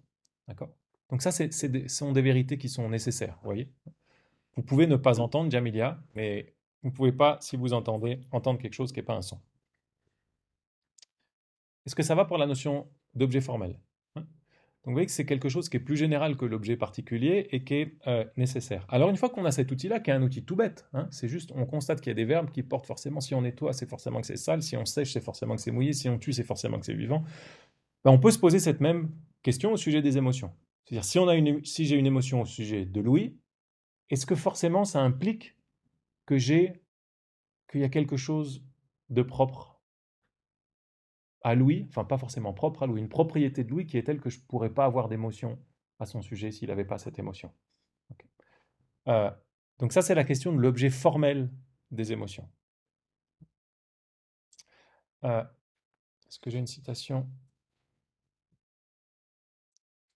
D'accord? Donc ça, ce sont des vérités qui sont nécessaires, vous voyez? Vous pouvez ne pas entendre Jamilia, mais vous ne pouvez pas, si vous entendez, entendre quelque chose qui n'est pas un son. Est-ce que ça va pour la notion d'objet formel? Donc vous voyez que c'est quelque chose qui est plus général que l'objet particulier et qui est nécessaire. Alors une fois qu'on a cet outil-là, qui est un outil tout bête, hein, c'est juste, on constate qu'il y a des verbes qui portent forcément, si on nettoie, c'est forcément que c'est sale, si on sèche, c'est forcément que c'est mouillé, si on tue, c'est forcément que c'est vivant. Ben, on peut se poser cette même question au sujet des émotions. C'est-à-dire, si j'ai une émotion au sujet de Louis, est-ce que forcément ça implique qu'il y a quelque chose de propre à Louis, enfin pas forcément propre à Louis, une propriété de Louis qui est telle que je ne pourrais pas avoir d'émotion à son sujet s'il n'avait pas cette émotion. Okay. Donc ça, c'est la question de l'objet formel des émotions. Est-ce que j'ai une citation?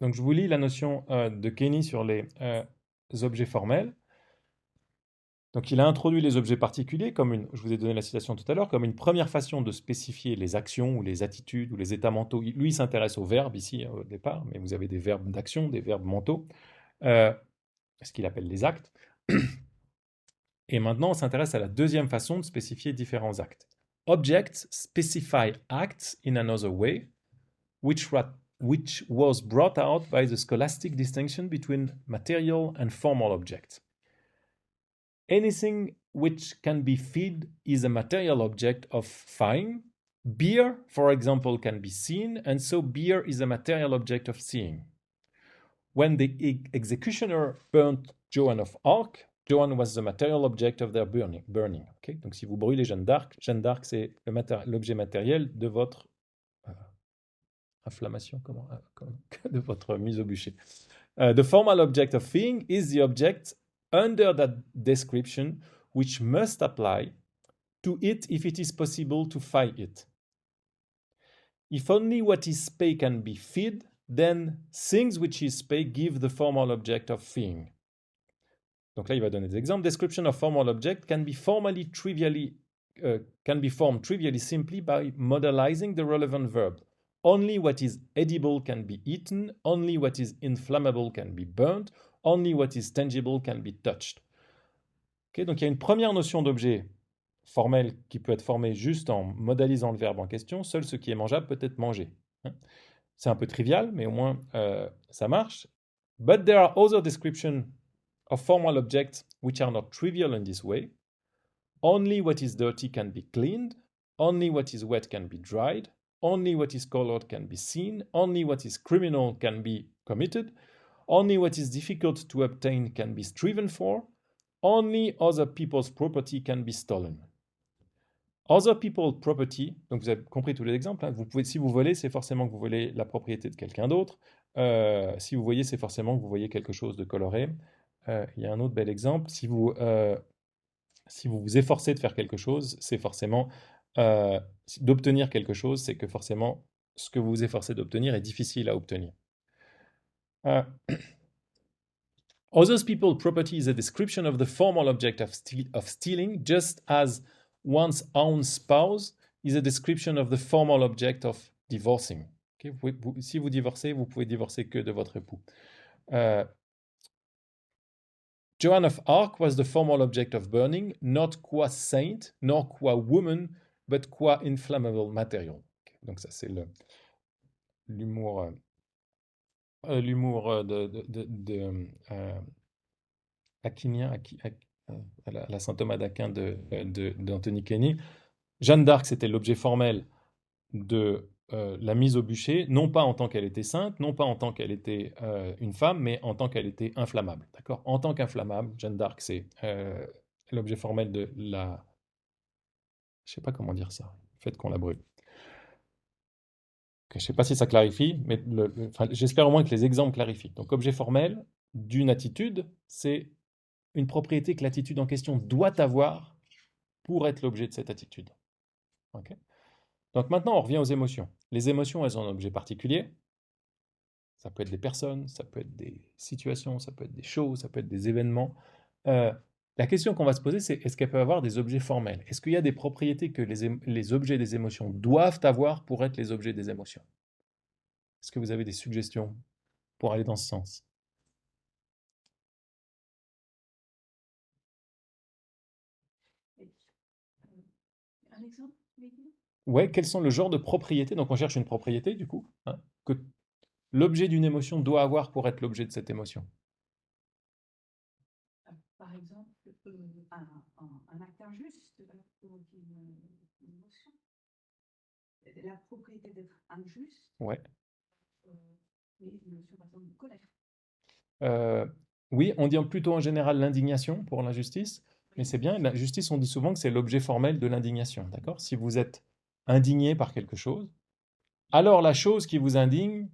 Donc je vous lis la notion de Kenny sur les objets formels. Donc il a introduit les objets particuliers, je vous ai donné la citation tout à l'heure, comme une première façon de spécifier les actions ou les attitudes ou les états mentaux. Lui, il s'intéresse aux verbes ici au départ, mais vous avez des verbes d'action, des verbes mentaux, ce qu'il appelle les actes. Et maintenant, on s'intéresse à la deuxième façon de spécifier différents actes. Objects specify acts in another way, which was brought out by the scholastic distinction between material and formal objects. Anything which can be fed is a material object of fine. Beer, for example, can be seen, and so beer is a material object of seeing. When the executioner burnt Joan of Arc, Joan was the material object of their burning. Okay? Donc si vous brûlez Jeanne d'Arc c'est l'objet matériel de votre inflammation, de votre mise au bûcher. The formal object of seeing is the object under that description which must apply to it if it is possible to fight it. If only what is spake can be feed, then things which is spake give the formal object of feeing. Donc là, il va donner des exemples. Description of formal object can be formed trivially simply by modalizing the relevant verb. Only what is edible can be eaten. Only what is inflammable can be burnt. Only what is tangible can be touched. Okay, donc il y a une première notion d'objet formel qui peut être formée juste en modalisant le verbe en question. Seul ce qui est mangeable peut être mangé. C'est un peu trivial, mais au moins ça marche. But there are other descriptions of formal objects which are not trivial in this way. Only what is dirty can be cleaned. Only what is wet can be dried. Only what is colored can be seen. Only what is criminal can be committed. Only what is difficult to obtain can be striven for. Only other people's property can be stolen. Other people's property, donc vous avez compris tous les exemples, hein, si vous volez, c'est forcément que vous volez la propriété de quelqu'un d'autre. Si vous voyez, c'est forcément que vous voyez quelque chose de coloré. Il y a un autre bel exemple. Si vous vous efforcez de faire quelque chose, c'est forcément d'obtenir quelque chose, c'est que forcément ce que vous vous efforcez d'obtenir est difficile à obtenir. Others people's property is a description of the formal object of stealing, just as one's own spouse is a description of the formal object of divorcing. Okay? Si vous divorcez, vous pouvez divorcer que de votre époux. Joan of Arc was the formal object of burning, not qua saint, nor qua woman, but qua inflammable material. Okay. Donc ça, c'est l'humour aquinien, la Saint Thomas d'Aquin d'Anthony Kenny. Jeanne d'Arc, c'était l'objet formel de la mise au bûcher, non pas en tant qu'elle était sainte, non pas en tant qu'elle était une femme, mais en tant qu'elle était inflammable. D'accord ? En tant qu'inflammable, Jeanne d'Arc, c'est l'objet formel de la... Je ne sais pas comment dire ça, le fait qu'on la brûle. Je ne sais pas si ça clarifie, mais j'espère au moins que les exemples clarifient. Donc, objet formel d'une attitude, c'est une propriété que l'attitude en question doit avoir pour être l'objet de cette attitude. Okay. Donc maintenant, on revient aux émotions. Les émotions, elles ont un objet particulier. Ça peut être des personnes, ça peut être des situations, ça peut être des choses, ça peut être des événements. La question qu'on va se poser, c'est est-ce qu'elles peuvent avoir des objets formels ? Est-ce qu'il y a des propriétés que les objets des émotions doivent avoir pour être les objets des émotions ? Est-ce que vous avez des suggestions pour aller dans ce sens ? Un exemple, Ouais, quels sont le genre de propriétés ? Donc on cherche une propriété, du coup, hein, que l'objet d'une émotion doit avoir pour être l'objet de cette émotion. par exemple, un acte injuste pour une émotion. La propriété d'être injuste. Ouais. Et une émotion, par exemple, de colère. Oui, on dit plutôt en général l'indignation pour l'injustice, mais c'est bien, la justice, on dit souvent que c'est l'objet formel de l'indignation, d'accord ? Si vous êtes indigné par quelque chose, alors la chose qui vous indigne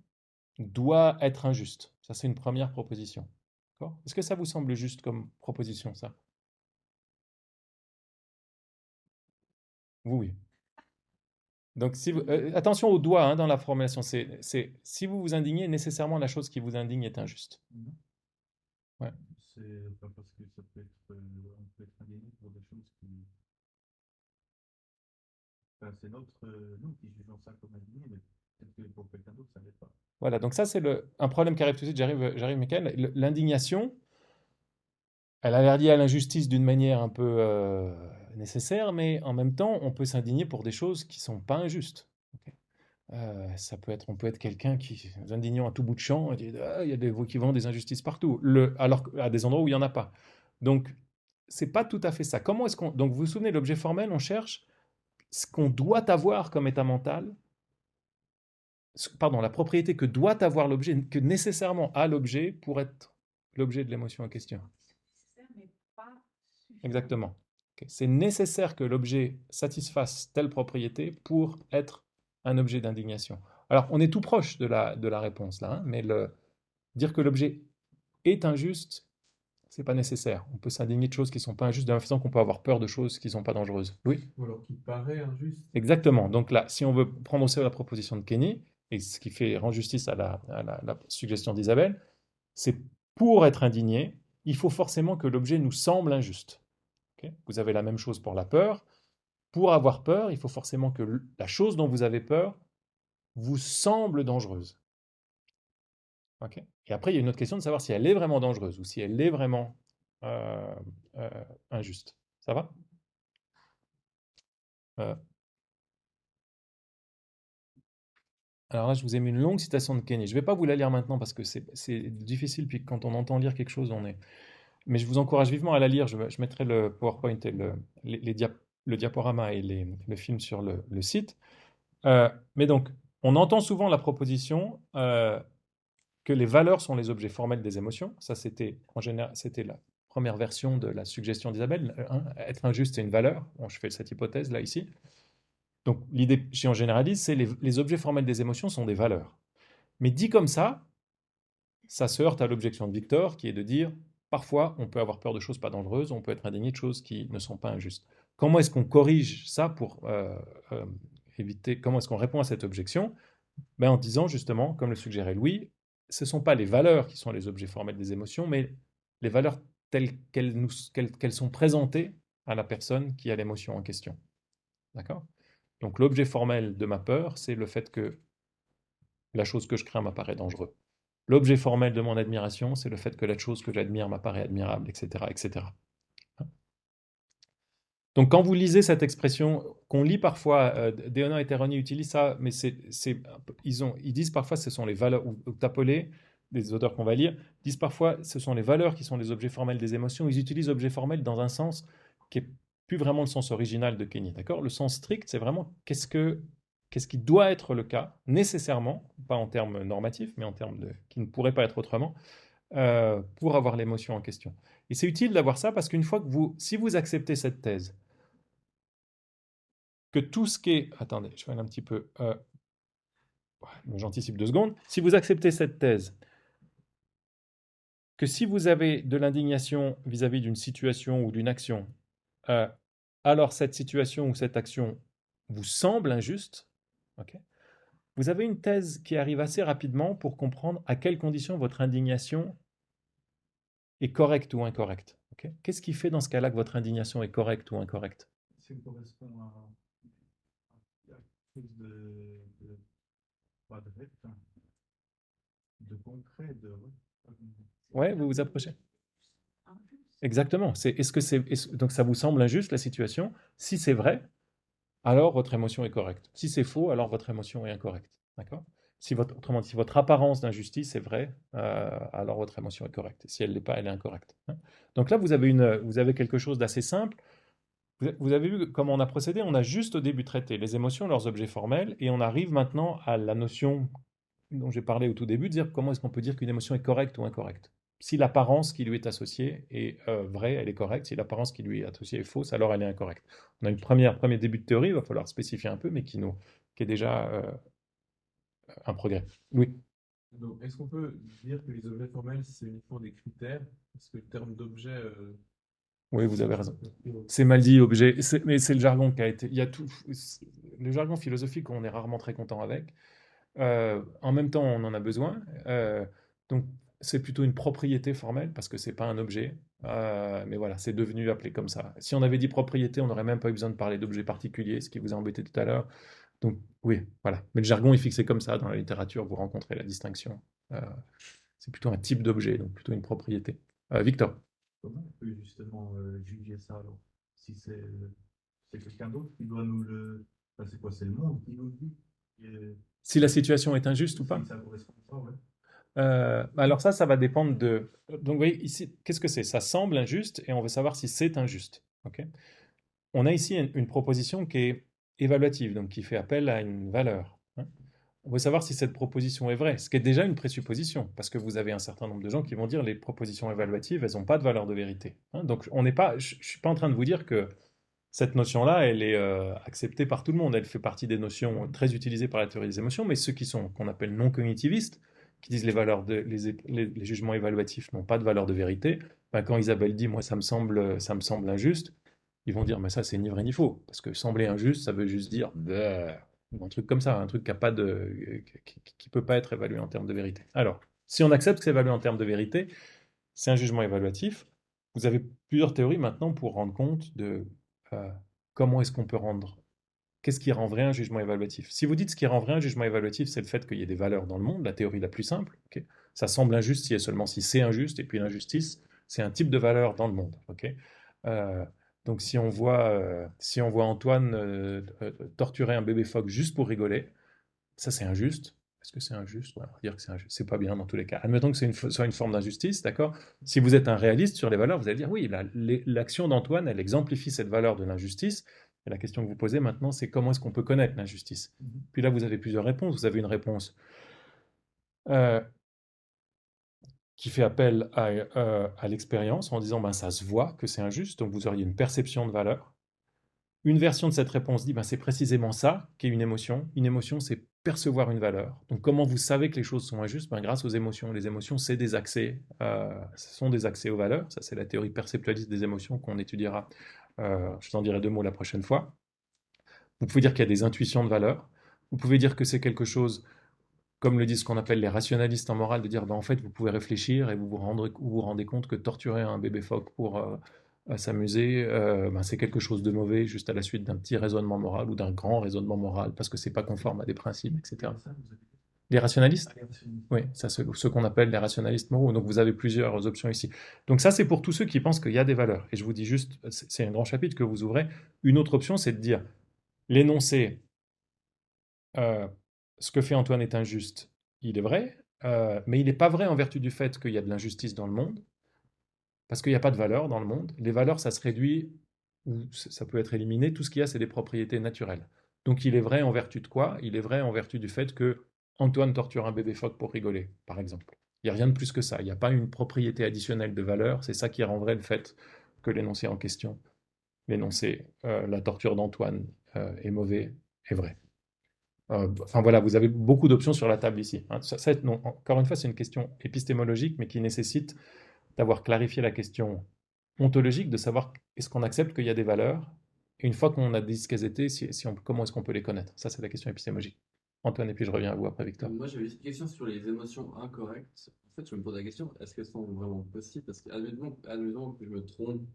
doit être injuste. Ça, c'est une première proposition. D'accord ? Est-ce que ça vous semble juste comme proposition, ça ? Oui. Donc, attention au doigt hein, dans la formulation. C'est si vous vous indignez, nécessairement la chose qui vous indigne est injuste. Ouais. C'est pas parce que ça peut être, on peut être indigné pour des choses qui... Enfin, c'est nous qui jugeons ça comme indigné, mais peut-être que pour quelqu'un d'autre, ça ne l'est pas. Voilà, donc ça c'est un problème qui arrive tout de suite, j'arrive Michael. L'indignation, elle a l'air liée à l'injustice d'une manière un peu nécessaire, mais en même temps, on peut s'indigner pour des choses qui ne sont pas injustes. Okay. On peut être quelqu'un qui s'indignant à tout bout de champ et dit il y a des veaux qui vendent des injustices partout, alors à des endroits où il n'y en a pas. Donc, c'est pas tout à fait ça. Comment est-ce qu'on... Donc, vous vous souvenez, l'objet formel, on cherche ce qu'on doit avoir comme état mental, la propriété que doit avoir l'objet, que nécessairement a l'objet pour être l'objet de l'émotion en question. Nécessaire, mais pas suffisant. Exactement. Okay. C'est nécessaire que l'objet satisfasse telle propriété pour être un objet d'indignation. Alors, on est tout proche de la réponse là, hein, mais dire que l'objet est injuste, c'est pas nécessaire. On peut s'indigner de choses qui sont pas injustes de la même façon qu'on peut avoir peur de choses qui sont pas dangereuses. Oui, Ou alors qui paraît injuste. exactement. Donc là, si on veut prendre au sérieux la proposition de Kenny, et ce qui fait rendre justice à la suggestion d'Isabelle, c'est pour être indigné, il faut forcément que l'objet nous semble injuste. Ok. Vous avez la même chose pour la peur. Pour avoir peur, il faut forcément que la chose dont vous avez peur vous semble dangereuse. Ok. Et après, il y a une autre question de savoir si elle est vraiment dangereuse ou si elle est vraiment euh, injuste. Ça va? Euh, Alors là, je vous ai mis une longue citation de Kenny. Je ne vais pas vous la lire maintenant parce que c'est difficile, puis quand on entend lire quelque chose, on est... Mais je vous encourage vivement à la lire. Je mettrai le PowerPoint et le diaporama et le film sur le site. Mais donc, on entend souvent la proposition que les valeurs sont les objets formels des émotions. Ça, c'était en général, c'était la première version de la suggestion d'Isabelle. Être injuste, c'est une valeur. Bon, je fais cette hypothèse là ici. Donc, l'idée, si on généralise, c'est les objets formels des émotions sont des valeurs. Mais dit comme ça se heurte à l'objection de Victor, qui est de dire, parfois, on peut avoir peur de choses pas dangereuses, on peut être indigné de choses qui ne sont pas injustes. Comment est-ce qu'on corrige ça pour éviter, comment est-ce qu'on répond à cette objection? Ben, en disant justement, comme le suggérait Louis, ce ne sont pas les valeurs qui sont les objets formels des émotions, mais les valeurs telles qu'elles sont présentées à la personne qui a l'émotion en question. D'accord? Donc l'objet formel de ma peur, c'est le fait que la chose que je crains m'apparaît dangereuse. L'objet formel de mon admiration, c'est le fait que la chose que j'admire m'apparaît admirable, etc., etc. Donc quand vous lisez cette expression, qu'on lit parfois, Deona et Teroni utilisent ça, mais ils disent parfois ce sont les valeurs, ou Tapolé, des auteurs qu'on va lire, disent parfois ce sont les valeurs qui sont les objets formels des émotions. Ils utilisent objet formel dans un sens qui n'est plus vraiment le sens original de Kenny. D'accord? Le sens strict, c'est vraiment qu'est-ce qui doit être le cas, nécessairement, pas en termes normatifs, mais en termes qui ne pourrait pas être autrement, pour avoir l'émotion en question. Et c'est utile d'avoir ça parce qu'une fois que si vous acceptez cette thèse, que tout ce qui est... Attendez, je vais aller un petit peu... j'anticipe 2 secondes. Si vous acceptez cette thèse, que si vous avez de l'indignation vis-à-vis d'une situation ou d'une action, alors cette situation ou cette action vous semble injuste, okay, vous avez une thèse qui arrive assez rapidement pour comprendre à quelles conditions votre indignation est correcte ou incorrecte. Okay. Qu'est-ce qui fait dans ce cas-là que votre indignation est correcte ou incorrecte? Ça correspond à quelque chose pas de vrai, de concret, Ouais, vous vous approchez. Exactement. Donc ça vous semble injuste la situation? Si c'est vrai, alors votre émotion est correcte. Si c'est faux, alors votre émotion est incorrecte. D'accord? Autrement dit, si votre apparence d'injustice est vraie, alors votre émotion est correcte. Si elle ne l'est pas, elle est incorrecte. Hein. Donc là, vous avez quelque chose d'assez simple. Vous avez vu comment on a procédé? On a juste au début traité les émotions, leurs objets formels, et on arrive maintenant à la notion dont j'ai parlé au tout début, de dire comment est-ce qu'on peut dire qu'une émotion est correcte ou incorrecte. Si l'apparence qui lui est associée est vraie, elle est correcte. Si l'apparence qui lui est associée est fausse, alors elle est incorrecte. On a une premier début de théorie, il va falloir spécifier un peu, mais qui est déjà un progrès. Oui. Donc, est-ce qu'on peut dire que les objets formels, c'est uniquement des critères? Parce que le terme d'objet... Oui, vous avez raison. C'est mal dit, objet. Mais c'est le jargon qui a été... Il y a tout... Le jargon philosophique, on est rarement très content avec. En même temps, on en a besoin. Donc, c'est plutôt une propriété formelle parce que c'est pas un objet. Mais voilà, c'est devenu appelé comme ça. Si on avait dit propriété, on n'aurait même pas eu besoin de parler d'objet particulier, ce qui vous a embêté tout à l'heure. Donc, oui, voilà. Mais le jargon est fixé comme ça. Dans la littérature, vous rencontrez la distinction. C'est plutôt un type d'objet, donc plutôt une propriété. Victor. Comment on peut justement juger ça alors? Si c'est quelqu'un d'autre qui doit nous le... Enfin, c'est quoi? C'est le monde qui nous le dit? Si la situation est injuste ou pas? Si ça correspond à ça, ouais. Alors ça va dépendre de... Donc vous voyez ici, qu'est-ce que c'est? Ça semble injuste et on veut savoir si c'est injuste. Okay. On a ici une proposition qui est évaluative, donc qui fait appel à une valeur. Hein. On veut savoir si cette proposition est vraie, ce qui est déjà une présupposition, parce que vous avez un certain nombre de gens qui vont dire les propositions évaluatives, elles n'ont pas de valeur de vérité. Hein. Donc je ne suis pas en train de vous dire que cette notion-là, elle est acceptée par tout le monde. Elle fait partie des notions très utilisées par la théorie des émotions, mais ceux qu'on appelle non cognitivistes, qui disent les jugements évaluatifs n'ont pas de valeur de vérité, ben, quand Isabelle dit, moi, ça me semble injuste, ils vont dire, mais ça, c'est ni vrai ni faux. Parce que sembler injuste, ça veut juste dire, un truc comme ça, un truc qui peut pas être évalué en termes de vérité. Alors, si on accepte que c'est évalué en termes de vérité, c'est un jugement évaluatif. Vous avez plusieurs théories maintenant pour rendre compte de comment est-ce qu'on peut rendre. Qu'est-ce qui rend vrai un jugement évaluatif? Si vous dites ce qui rend vrai un jugement évaluatif, c'est le fait qu'il y ait des valeurs dans le monde, la théorie la plus simple, okay, ça semble injuste si et seulement si c'est injuste, et puis l'injustice, c'est un type de valeur dans le monde. Okay, donc si on voit Antoine torturer un bébé phoque juste pour rigoler, ça c'est injuste. Est-ce que c'est injuste? Ouais, on va dire que c'est injuste. C'est pas bien dans tous les cas. Admettons que c'est soit une forme d'injustice, d'accord? Si vous êtes un réaliste sur les valeurs, vous allez dire oui, l'action d'Antoine, elle exemplifie cette valeur de l'injustice. Et la question que vous posez maintenant, c'est comment est-ce qu'on peut connaître l'injustice? Puis là, vous avez plusieurs réponses. Vous avez une réponse qui fait appel à l'expérience en disant ben, ça se voit que c'est injuste, donc vous auriez une perception de valeur. Une version de cette réponse dit ben, c'est précisément ça qu'est une émotion. Une émotion, c'est percevoir une valeur. Donc comment vous savez que les choses sont injustes? Ben, grâce aux émotions. Les émotions, c'est des accès. Ce sont des accès aux valeurs. Ça, c'est la théorie perceptualiste des émotions qu'on étudiera. Je vous en dirai 2 mots la prochaine fois. Vous pouvez dire qu'il y a des intuitions de valeur. Vous pouvez dire que c'est quelque chose, comme le disent ce qu'on appelle les rationalistes en morale, de dire ben, en fait, vous pouvez réfléchir et vous rendez compte que torturer un bébé phoque pour s'amuser, ben, c'est quelque chose de mauvais juste à la suite d'un petit raisonnement moral ou d'un grand raisonnement moral parce que c'est pas conforme à des principes, etc. Les rationalistes? Oui, ça, ce qu'on appelle les rationalistes moraux. Donc vous avez plusieurs options ici. Donc ça, c'est pour tous ceux qui pensent qu'il y a des valeurs. Et je vous dis juste, c'est un grand chapitre que vous ouvrez. Une autre option, c'est de dire l'énoncé, ce que fait Antoine est injuste, il est vrai, mais il n'est pas vrai en vertu du fait qu'il y a de l'injustice dans le monde, parce qu'il n'y a pas de valeur dans le monde. Les valeurs, ça se réduit, ou ça peut être éliminé, tout ce qu'il y a, c'est des propriétés naturelles. Donc il est vrai en vertu de quoi? Il est vrai en vertu du fait que Antoine torture un bébé phoque pour rigoler, par exemple. Il n'y a rien de plus que ça. Il n'y a pas une propriété additionnelle de valeur. C'est ça qui rend vrai le fait que l'énoncé en question, l'énoncé, la torture d'Antoine est mauvais, est vrai. Enfin voilà, vous avez beaucoup d'options sur la table ici. Hein. Non, encore une fois, c'est une question épistémologique, mais qui nécessite d'avoir clarifié la question ontologique, de savoir est-ce qu'on accepte qu'il y a des valeurs, et une fois qu'on a dit ce qu'elles étaient, comment est-ce qu'on peut les connaître? Ça, c'est la question épistémologique. Antoine, et puis je reviens à vous après, Victor. Moi, j'avais une question sur les émotions incorrectes. En fait, je me pose la question, est-ce qu'elles sont vraiment possibles? Parce que, admettons que je me trompe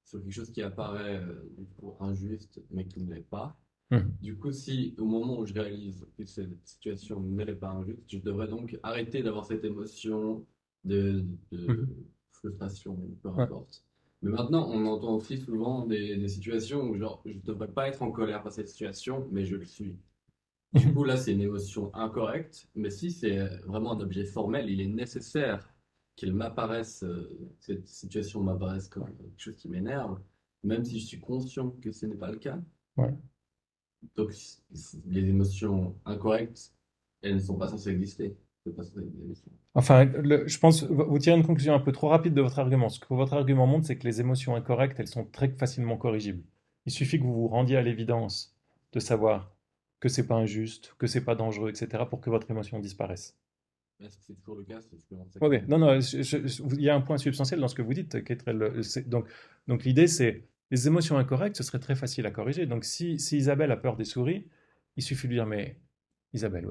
sur quelque chose qui apparaît injuste, mais qui ne l'est pas. Du coup, si au moment où je réalise que cette situation n'est pas injuste, je devrais donc arrêter d'avoir cette émotion de frustration, peu importe. Mais maintenant, on entend aussi souvent des situations où genre, je ne devrais pas être en colère par cette situation, mais je le suis. Du coup, là, c'est une émotion incorrecte, mais si c'est vraiment un objet formel, il est nécessaire qu'il m'apparaisse, cette situation m'apparaisse comme quelque chose qui m'énerve, même si je suis conscient que ce n'est pas le cas. Ouais. Donc, les émotions incorrectes, elles ne sont pas censées exister. Enfin, je pense vous tirez une conclusion un peu trop rapide de votre argument. Ce que votre argument montre, c'est que les émotions incorrectes, elles sont très facilement corrigibles. Il suffit que vous vous rendiez à l'évidence de savoir que c'est pas injuste, que c'est pas dangereux, etc., pour que votre émotion disparaisse. Est-ce que c'est toujours le cas? Oui, non, il y a un point substantiel dans ce que vous dites, qui est très, donc l'idée, c'est les émotions incorrectes, ce serait très facile à corriger. Donc si Isabelle a peur des souris, il suffit de lui dire, mais Isabelle,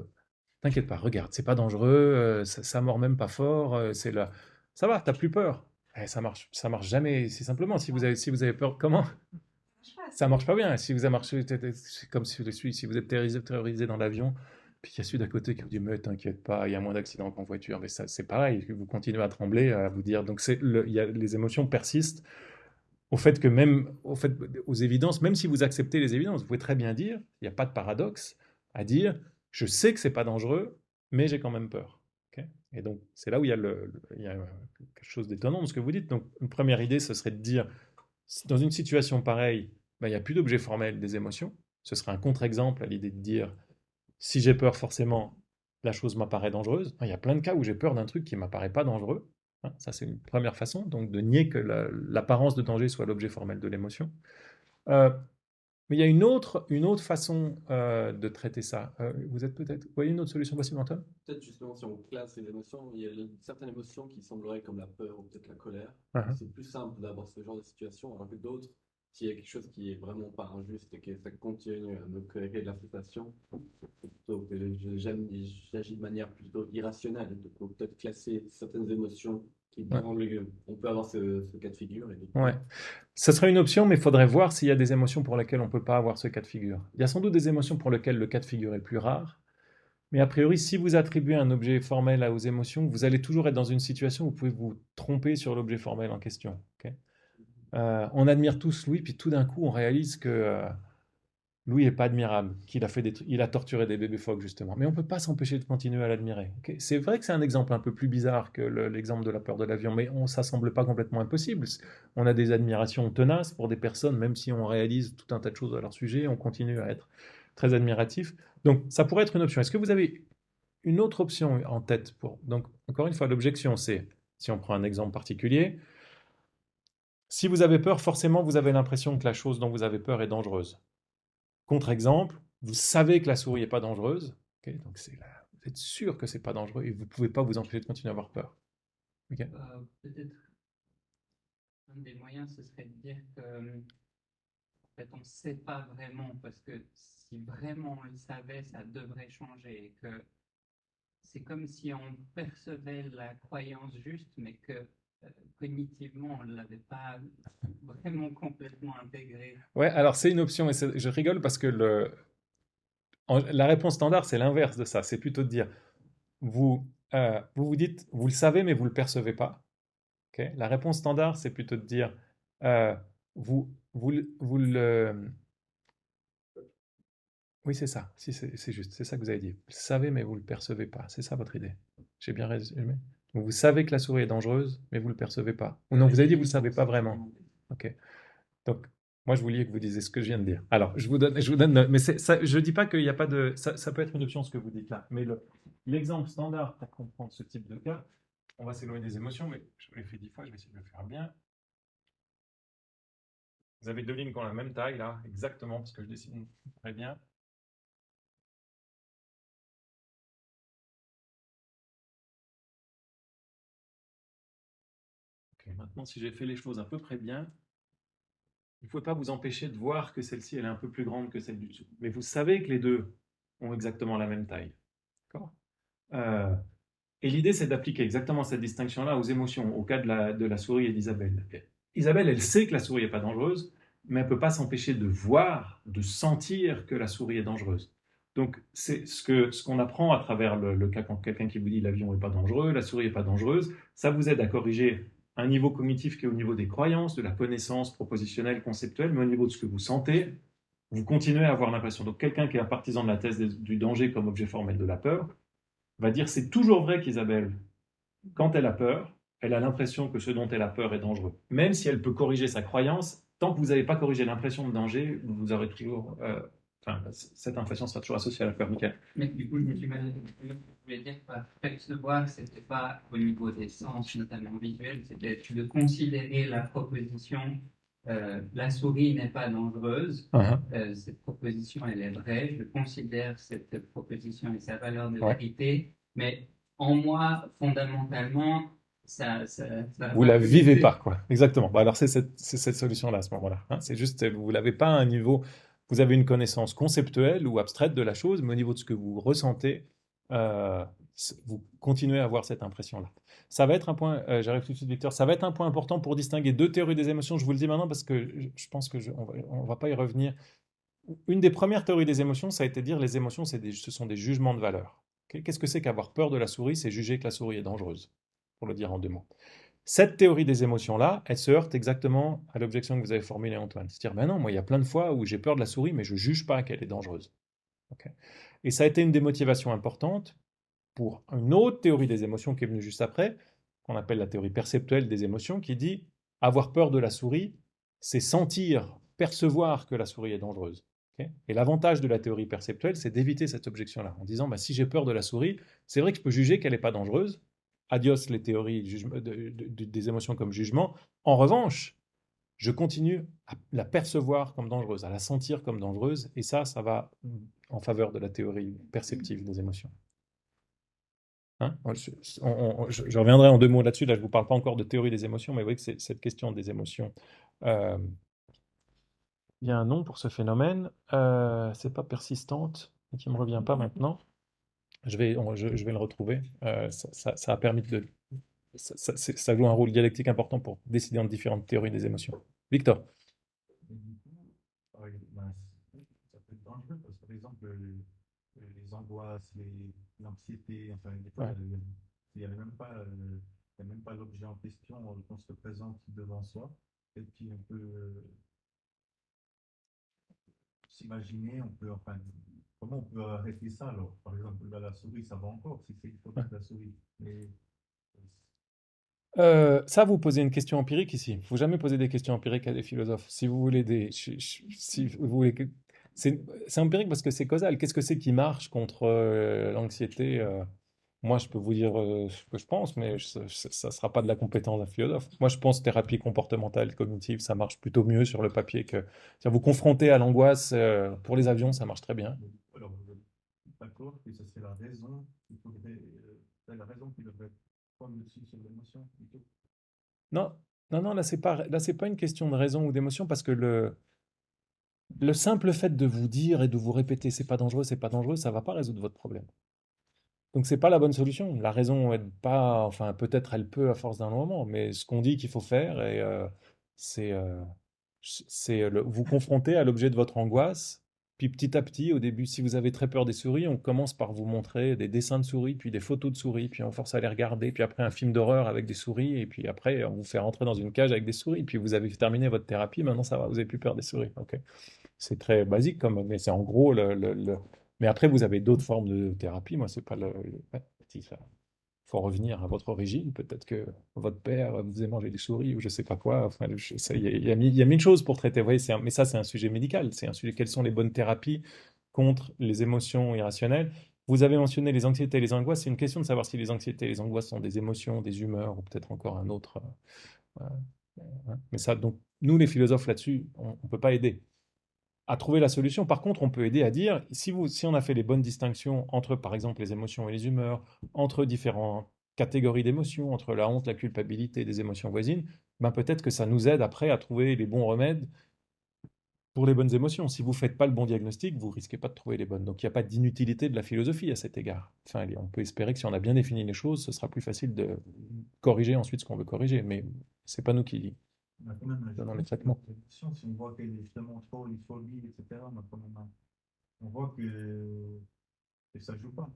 t'inquiète pas, regarde, c'est pas dangereux, ça mord même pas fort, ça va, t'as plus peur. Ça marche jamais. C'est simplement si vous avez peur, comment? Ça marche pas bien. Si vous avez marché, c'est comme si vous êtes terrorisé dans l'avion, puis qu'il y a celui d'à côté qui vous dit mais t'inquiète pas, il y a moins d'accidents qu'en voiture. Mais ça, c'est pareil. Vous continuez à trembler, à vous dire. Donc les émotions persistent au fait que aux évidences, même si vous acceptez les évidences, vous pouvez très bien dire, il n'y a pas de paradoxe à dire, je sais que c'est pas dangereux, mais j'ai quand même peur. Okay, et donc c'est là où il y a quelque chose d'étonnant dans ce que vous dites. Donc une première idée, ce serait de dire, dans une situation pareille, il n'y a plus d'objet formel des émotions. Ce serait un contre-exemple à l'idée de dire, si j'ai peur, forcément, la chose m'apparaît dangereuse. Il y a plein de cas où j'ai peur d'un truc qui ne m'apparaît pas dangereux. Ça, c'est une première façon, donc de nier que l'apparence de danger soit l'objet formel de l'émotion. Mais il y a une autre façon de traiter ça. Vous êtes peut-être... Vous voyez une autre solution possible, Antoine? Peut-être justement, si on classe les émotions, il y a certaines émotions qui sembleraient comme la peur ou peut-être la colère. Uh-huh. C'est plus simple d'avoir ce genre de situation, alors que d'autres, s'il y a quelque chose qui est vraiment pas injuste et que ça continue à me créer de la frustration, plutôt que j'agis de manière plutôt irrationnelle. Donc, on peut peut-être classer certaines émotions qui Ouais. on peut avoir ce cas de figure. Et Ouais. Ça serait une option, mais il faudrait voir s'il y a des émotions pour lesquelles on ne peut pas avoir ce cas de figure. Il y a sans doute des émotions pour lesquelles le cas de figure est plus rare, mais a priori, si vous attribuez un objet formel aux émotions, vous allez toujours être dans une situation où vous pouvez vous tromper sur l'objet formel en question. Ok. On admire tous Louis, puis tout d'un coup, on réalise que Louis n'est pas admirable, il a torturé des bébés phoques, justement. Mais on ne peut pas s'empêcher de continuer à l'admirer. Ok. C'est vrai que c'est un exemple un peu plus bizarre que l'exemple de la peur de l'avion, mais ça ne semble pas complètement impossible. On a des admirations tenaces pour des personnes, même si on réalise tout un tas de choses à leur sujet, on continue à être très admiratif. Donc, ça pourrait être une option. Est-ce que vous avez une autre option en tête pour... Donc, encore une fois, l'objection, c'est, si on prend un exemple particulier, si vous avez peur, forcément, vous avez l'impression que la chose dont vous avez peur est dangereuse. Contre-exemple, vous savez que la souris n'est pas dangereuse, okay, donc vous êtes sûr que c'est pas dangereux et vous ne pouvez pas vous empêcher de continuer à avoir peur. Okay. Peut-être un des moyens, ce serait de dire que en fait, on ne sait pas vraiment, parce que si vraiment on le savait, ça devrait changer. Et que c'est comme si on percevait la croyance juste, mais que cognitivement, on ne l'avait pas vraiment complètement intégrée. Ouais, alors c'est une option, et je rigole parce que la réponse standard, c'est l'inverse de ça. C'est plutôt de dire, vous vous dites, vous le savez, mais vous ne le percevez pas. Okay. La réponse standard, c'est plutôt de dire, vous le... Oui, c'est ça. Si, c'est juste. C'est ça que vous avez dit. Vous le savez, mais vous ne le percevez pas. C'est ça votre idée. J'ai bien résumé. Donc, vous savez que la souris est dangereuse, mais vous ne le percevez pas. Ou non, vous avez dit que vous ne le savez pas vraiment. Ok. Donc, moi, je voulais que vous disiez ce que je viens de dire. Alors, je vous donne, mais ça, je ne dis pas qu'il n'y a pas de... Ça peut être une option, ce que vous dites là. Mais l'exemple standard pour comprendre ce type de cas, on va s'éloigner des émotions, mais je l'ai fait 10 fois, je vais essayer de le faire bien. Vous avez deux lignes qui ont la même taille, là, exactement, parce que je dessine très bien. Okay, maintenant, si j'ai fait les choses à peu près bien, vous ne pouvez pas vous empêcher de voir que celle-ci, elle est un peu plus grande que celle du dessous. Mais vous savez que les deux ont exactement la même taille. D'accord. Et l'idée, c'est d'appliquer exactement cette distinction-là aux émotions, au cas de la souris et d'Isabelle. Isabelle, elle sait que la souris n'est pas dangereuse, mais elle ne peut pas s'empêcher de voir, de sentir que la souris est dangereuse. Donc, c'est ce qu'on apprend à travers le cas quand quelqu'un qui vous dit l'avion n'est pas dangereux, la souris n'est pas dangereuse, ça vous aide à corriger un niveau cognitif qui est au niveau des croyances, de la connaissance propositionnelle, conceptuelle, mais au niveau de ce que vous sentez, vous continuez à avoir l'impression. Donc, quelqu'un qui est un partisan de la thèse du danger comme objet formel de la peur, va dire c'est toujours vrai qu'Isabelle, quand elle a peur, elle a l'impression que ce dont elle a peur est dangereux. Même si elle peut corriger sa croyance, tant que vous n'avez pas corrigé l'impression de danger, vous aurez toujours... cette impression sera toujours associée à la peur. Michael. Mais du coup, je me suis mal... Je voulais dire que percevoir, c'était pas au niveau des sens, notamment visuels, c'était de considérer la proposition la souris n'est pas dangereuse. Cette proposition, elle est vraie. Je considère cette proposition et sa valeur de vérité. Mais en moi, fondamentalement, ça vous la vivez pas, quoi. Exactement. Bah alors c'est cette solution-là à ce moment-là. Hein. C'est juste, vous l'avez pas à un niveau. Vous avez une connaissance conceptuelle ou abstraite de la chose, mais au niveau de ce que vous ressentez, vous continuez à avoir cette impression-là. Ça va être un point, j'arrive tout de suite Victor, ça va être un point important pour distinguer deux théories des émotions, je vous le dis maintenant parce que je pense on va pas y revenir. Une des premières théories des émotions, ça a été de dire les émotions, ce sont des jugements de valeur. Okay. Qu'est-ce que c'est qu'avoir peur de la souris? C'est juger que la souris est dangereuse, pour le dire en deux mots. Cette théorie des émotions-là, elle se heurte exactement à l'objection que vous avez formulée, Antoine. C'est-à-dire, ben non, moi, il y a plein de fois où j'ai peur de la souris, mais je ne juge pas qu'elle est dangereuse. Okay. Et ça a été une des motivations importantes pour une autre théorie des émotions qui est venue juste après, qu'on appelle la théorie perceptuelle des émotions, qui dit avoir peur de la souris, c'est sentir, percevoir que la souris est dangereuse. Okay. Et l'avantage de la théorie perceptuelle, c'est d'éviter cette objection-là, en disant, bah, si j'ai peur de la souris, c'est vrai que je peux juger qu'elle n'est pas dangereuse, adios les théories des émotions comme jugement. En revanche, je continue à la percevoir comme dangereuse, à la sentir comme dangereuse, et ça va en faveur de la théorie perceptive des émotions. Hein? Je reviendrai en 2 mots là-dessus, là je ne vous parle pas encore de théorie des émotions, mais vous voyez que cette question des émotions, euh, il y a un nom pour ce phénomène, c'est pas persistante, et qui ne me revient pas maintenant. Je vais le retrouver. Ça a permis de. Ça joue un rôle dialectique important pour décider entre différentes théories des émotions. Victor. Et du coup, ben, ça peut être dangereux parce que, par exemple, les angoisses, l'anxiété, enfin, des fois, Ouais. il n'y a même pas, il y a même pas l'objet en question qu'on se présente devant soi. Et puis, on peut s'imaginer, enfin, comment on peut arrêter ça alors? Par exemple, la souris, ça va encore si c'est une photo de la souris. Mais Ça, vous posez une question empirique ici. Il ne faut jamais poser des questions empiriques à des philosophes. Si vous voulez si vous voulez c'est empirique parce que c'est causal. Qu'est-ce que c'est qui marche contre l'anxiété? Moi, je peux vous dire ce que je pense, mais ça ne sera pas de la compétence d'un philosophe. Moi, je pense thérapie comportementale, cognitive, ça marche plutôt mieux sur le papier que. C'est-à-dire, vous confronter à l'angoisse pour les avions, ça marche très bien. alors, vous êtes d'accord que ça, c'est la raison, c'est la raison qui devrait prendre le dessus sur l'émotion plutôt. Non, non, non, là, c'est pas une question de raison ou d'émotion parce que le simple fait de vous dire et de vous répéter c'est pas dangereux, ça va pas résoudre votre problème. Donc c'est pas la bonne solution. La raison aide pas, enfin peut-être elle peut à force d'un moment, mais ce qu'on dit qu'il faut faire, c'est vous confronter à l'objet de votre angoisse. Puis petit à petit, au début, si vous avez très peur des souris, on commence par vous montrer des dessins de souris, puis des photos de souris, puis on force à les regarder, puis après un film d'horreur avec des souris, et puis après on vous fait rentrer dans une cage avec des souris, puis vous avez terminé votre thérapie, maintenant ça va, vous avez plus peur des souris. Ok. C'est très basique comme, mais c'est en gros Mais après, vous avez d'autres formes de thérapie. Moi, c'est pas ouais, si ça. Faut revenir à votre origine. Peut-être que votre père vous faisait manger des souris ou je sais pas quoi. Enfin, il y a mille choses pour traiter. Vous voyez, mais ça, c'est un sujet médical. C'est un sujet. Quelles sont les bonnes thérapies contre les émotions irrationnelles? Vous avez mentionné les anxiétés et les angoisses. C'est une question de savoir si les anxiétés et les angoisses sont des émotions, des humeurs ou peut-être encore un autre. Mais ça, donc, nous, les philosophes là-dessus, on ne peut pas aider à trouver la solution. Par contre, on peut aider à dire, si on a fait les bonnes distinctions entre, par exemple, les émotions et les humeurs, entre différentes catégories d'émotions, entre la honte, la culpabilité, des émotions voisines, ben peut-être que ça nous aide après à trouver les bons remèdes pour les bonnes émotions. Si vous ne faites pas le bon diagnostic, vous risquez pas de trouver les bonnes. Donc il n'y a pas d'inutilité de la philosophie à cet égard. Enfin, on peut espérer que si on a bien défini les choses, ce sera plus facile de corriger ensuite ce qu'on veut corriger. Mais c'est pas nous qui On a quand même un donnons les jugement sur traitements. notre émotion. Si on voit qu'elle est justement trop une phobie, etc., on a quand même on voit que ça joue pas.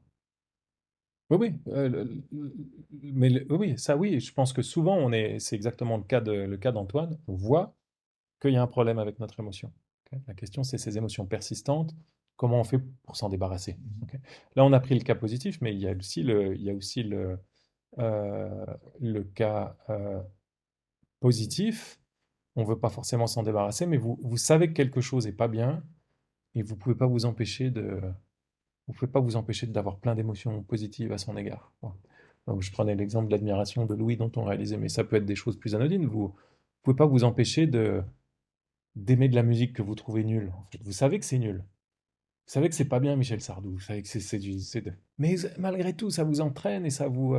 Oui, oui, oui, ça oui, je pense que souvent c'est exactement le cas d'Antoine, on voit qu'il y a un problème avec notre émotion. Ok. La question c'est ces émotions persistantes, comment on fait pour s'en débarrasser. Ok. Là on a pris le cas positif, mais il y a aussi le cas positif, on ne veut pas forcément s'en débarrasser, mais vous savez que quelque chose n'est pas bien et vous ne pouvez pas vous empêcher d'avoir plein d'émotions positives à son égard. Voilà. Donc, je prenais l'exemple de l'admiration de Louis dont on réalisait, mais ça peut être des choses plus anodines. Vous ne pouvez pas vous empêcher d'aimer de la musique que vous trouvez nulle. En fait. Vous savez que c'est nul. Vous savez que c'est pas bien Michel Sardou. Vous savez que Mais malgré tout, ça vous entraîne et ça vous...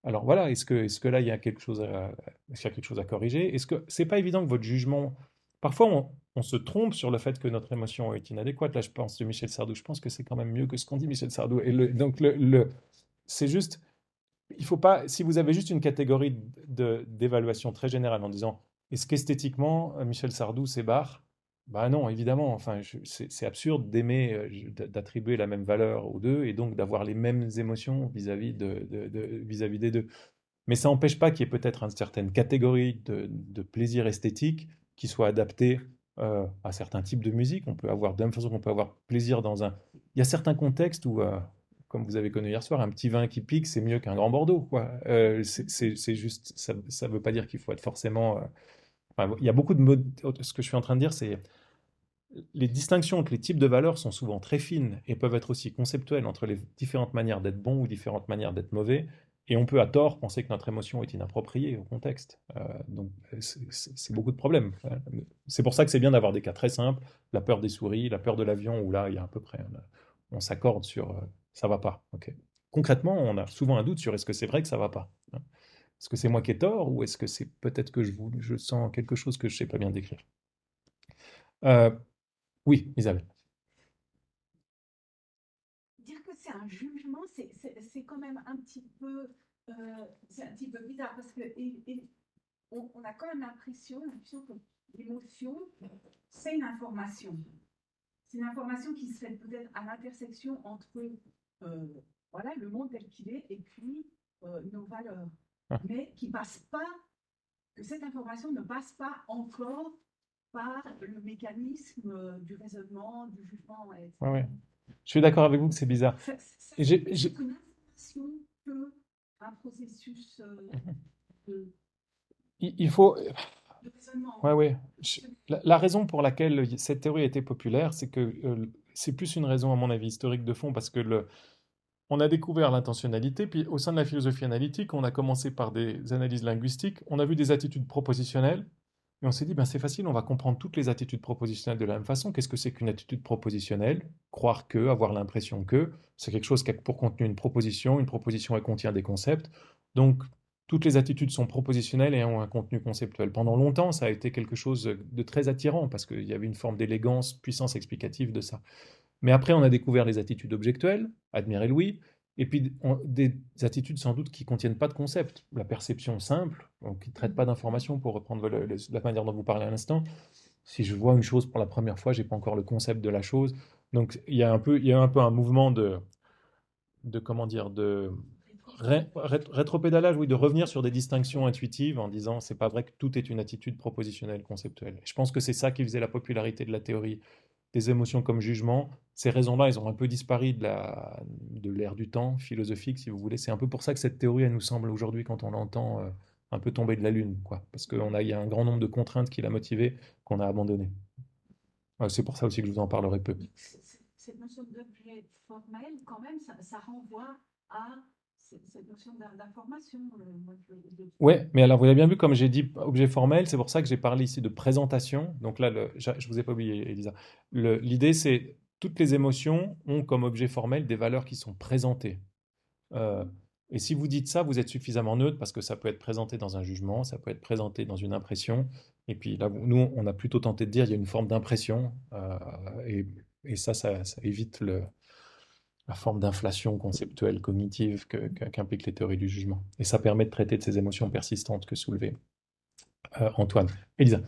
Alors voilà, est-ce que là, est-ce qu'il y a quelque chose à corriger? Est-ce que c'est pas évident que votre jugement... Parfois, on se trompe sur le fait que notre émotion est inadéquate. Là, je pense de Michel Sardou. Je pense que c'est quand même mieux que ce qu'on dit Michel Sardou. Donc, c'est juste... Il faut pas... Si vous avez juste une catégorie d'évaluation très générale en disant est-ce qu'esthétiquement, Michel Sardou, c'est barre? Bah non, évidemment. Enfin, c'est absurde d'aimer, d'attribuer la même valeur aux deux et donc d'avoir les mêmes émotions vis-à-vis des deux. Mais ça n'empêche pas qu'il y ait peut-être une certaine catégorie de plaisir esthétique qui soit adaptée à certains types de musique. On peut avoir, de la même façon qu'on peut avoir plaisir dans un... Il y a certains contextes où, comme vous avez connu hier soir, un petit vin qui pique, c'est mieux qu'un grand Bordeaux, quoi. C'est juste, ça veut pas dire qu'il faut être forcément... Enfin, il y a beaucoup de modes. Ce que je suis en train de dire, c'est les distinctions entre les types de valeurs sont souvent très fines et peuvent être aussi conceptuelles entre les différentes manières d'être bon ou différentes manières d'être mauvais. Et on peut à tort penser que notre émotion est inappropriée au contexte. Donc c'est beaucoup de problèmes. C'est pour ça que c'est bien d'avoir des cas très simples, la peur des souris, la peur de l'avion, où là, il y a à peu près, on s'accorde sur ça va pas. Ok. Concrètement, on a souvent un doute sur est-ce que c'est vrai que ça va pas. Hein. Est-ce que c'est moi qui ai tort ou est-ce que c'est peut-être que je sens quelque chose que je sais pas bien décrire. Euh, oui, Isabelle. Dire que c'est un jugement, c'est quand même un petit peu, c'est un petit peu bizarre parce que on a quand même l'impression que l'émotion, c'est une information. C'est une information qui serait peut-être à l'intersection entre voilà, le monde tel qu'il est et puis nos valeurs. Ah. Mais qui passe pas, que cette information ne passe pas encore par le mécanisme du raisonnement, du jugement, etc. Ouais, ouais. Je suis d'accord avec vous que c'est bizarre. Et C'est une information que un processus de, il faut. de raisonnement. Ouais, ouais. La raison pour laquelle cette théorie a été populaire, c'est que c'est plus une raison, à mon avis, historique de fond, parce que on a découvert l'intentionnalité, puis au sein de la philosophie analytique, on a commencé par des analyses linguistiques, on a vu des attitudes propositionnelles, et on s'est dit, ben c'est facile, on va comprendre toutes les attitudes propositionnelles de la même façon. Qu'est-ce que c'est qu'une attitude propositionnelle? Croire que, avoir l'impression que, c'est quelque chose qui a pour contenu une proposition elle contient des concepts. Donc, toutes les attitudes sont propositionnelles et ont un contenu conceptuel. Pendant longtemps, ça a été quelque chose de très attirant, parce qu'il y avait une forme d'élégance, puissance explicative de ça. Mais après, on a découvert les attitudes objectuelles, admirer Louis, et puis des attitudes sans doute qui ne contiennent pas de concept. La perception simple, donc qui ne traite pas d'informations, pour reprendre la manière dont vous parlez à l'instant. Si je vois une chose pour la première fois, je n'ai pas encore le concept de la chose. Donc il y a un peu un mouvement de comment dire, de rétropédalage, oui, de revenir sur des distinctions intuitives en disant c'est pas vrai que tout est une attitude propositionnelle, conceptuelle. Je pense que c'est ça qui faisait la popularité de la théorie des émotions comme jugement. Ces raisons-là, elles ont un peu disparu de l'ère du temps philosophique, si vous voulez. C'est un peu pour ça que cette théorie, elle nous semble aujourd'hui, quand on l'entend, un peu tomber de la lune, quoi. Parce qu'il y a un grand nombre de contraintes qui l'a motivée, qu'on a abandonnées. C'est pour ça aussi que je vous en parlerai peu. Cette notion d'objet formel, quand même, ça renvoie à cette notion d'information. Ouais, mais alors vous avez bien vu, comme j'ai dit objet formel, c'est pour ça que j'ai parlé ici de présentation. Donc là, je vous ai pas oublié, Elisa. L'idée, c'est toutes les émotions ont comme objet formel des valeurs qui sont présentées. Euh, et si vous dites ça, vous êtes suffisamment neutre parce que ça peut être présenté dans un jugement, ça peut être présenté dans une impression. Et puis là, nous, on a plutôt tenté de dire il y a une forme d'impression. Et ça évite la forme d'inflation conceptuelle, cognitive qu'impliquent les théories du jugement. Et ça permet de traiter de ces émotions persistantes que soulevait Antoine. Elisa.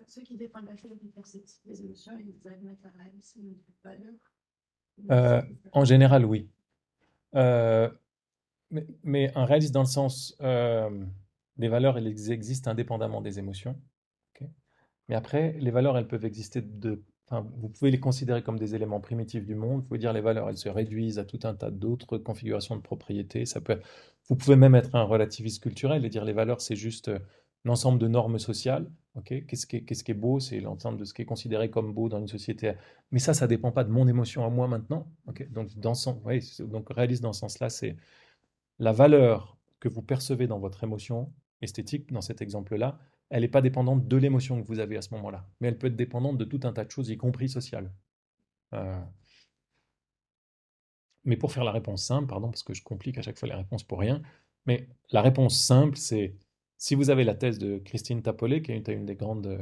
Ceux qui défendent la théorie perceptive des émotions, ils admettent la réalisme de valeur. En général, oui. Mais un réalisme dans le sens des valeurs, elles existent indépendamment des émotions. Okay. Mais après, les valeurs, elles peuvent exister vous pouvez les considérer comme des éléments primitifs du monde. Vous pouvez dire les valeurs, elles se réduisent à tout un tas d'autres configurations de propriété. Vous pouvez même être un relativiste culturel et dire les valeurs, c'est juste l'ensemble de normes sociales. Okay. Qu'est-ce qui est beau? C'est l'ensemble de ce qui est considéré comme beau dans une société. Mais ça ne dépend pas de mon émotion à moi maintenant. Okay. Donc, donc réaliste dans ce sens-là, c'est la valeur que vous percevez dans votre émotion esthétique, dans cet exemple-là, elle n'est pas dépendante de l'émotion que vous avez à ce moment-là, mais elle peut être dépendante de tout un tas de choses, y compris sociales. Mais pour faire la réponse simple, pardon, parce que je complique à chaque fois les réponses pour rien, mais la réponse simple, c'est si vous avez la thèse de Christine Tapolet, qui est une des grandes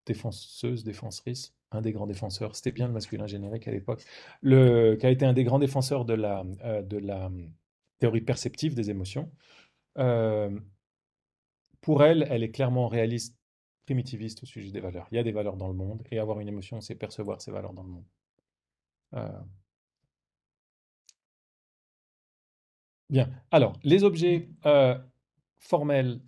défenseurices, un des grands défenseurs, c'était bien le masculin générique à l'époque, qui a été un des grands défenseurs de la théorie perceptive des émotions. Pour elle, elle est clairement réaliste, primitiviste au sujet des valeurs. Il y a des valeurs dans le monde, et avoir une émotion, c'est percevoir ces valeurs dans le monde. Bien. Alors, les objets formels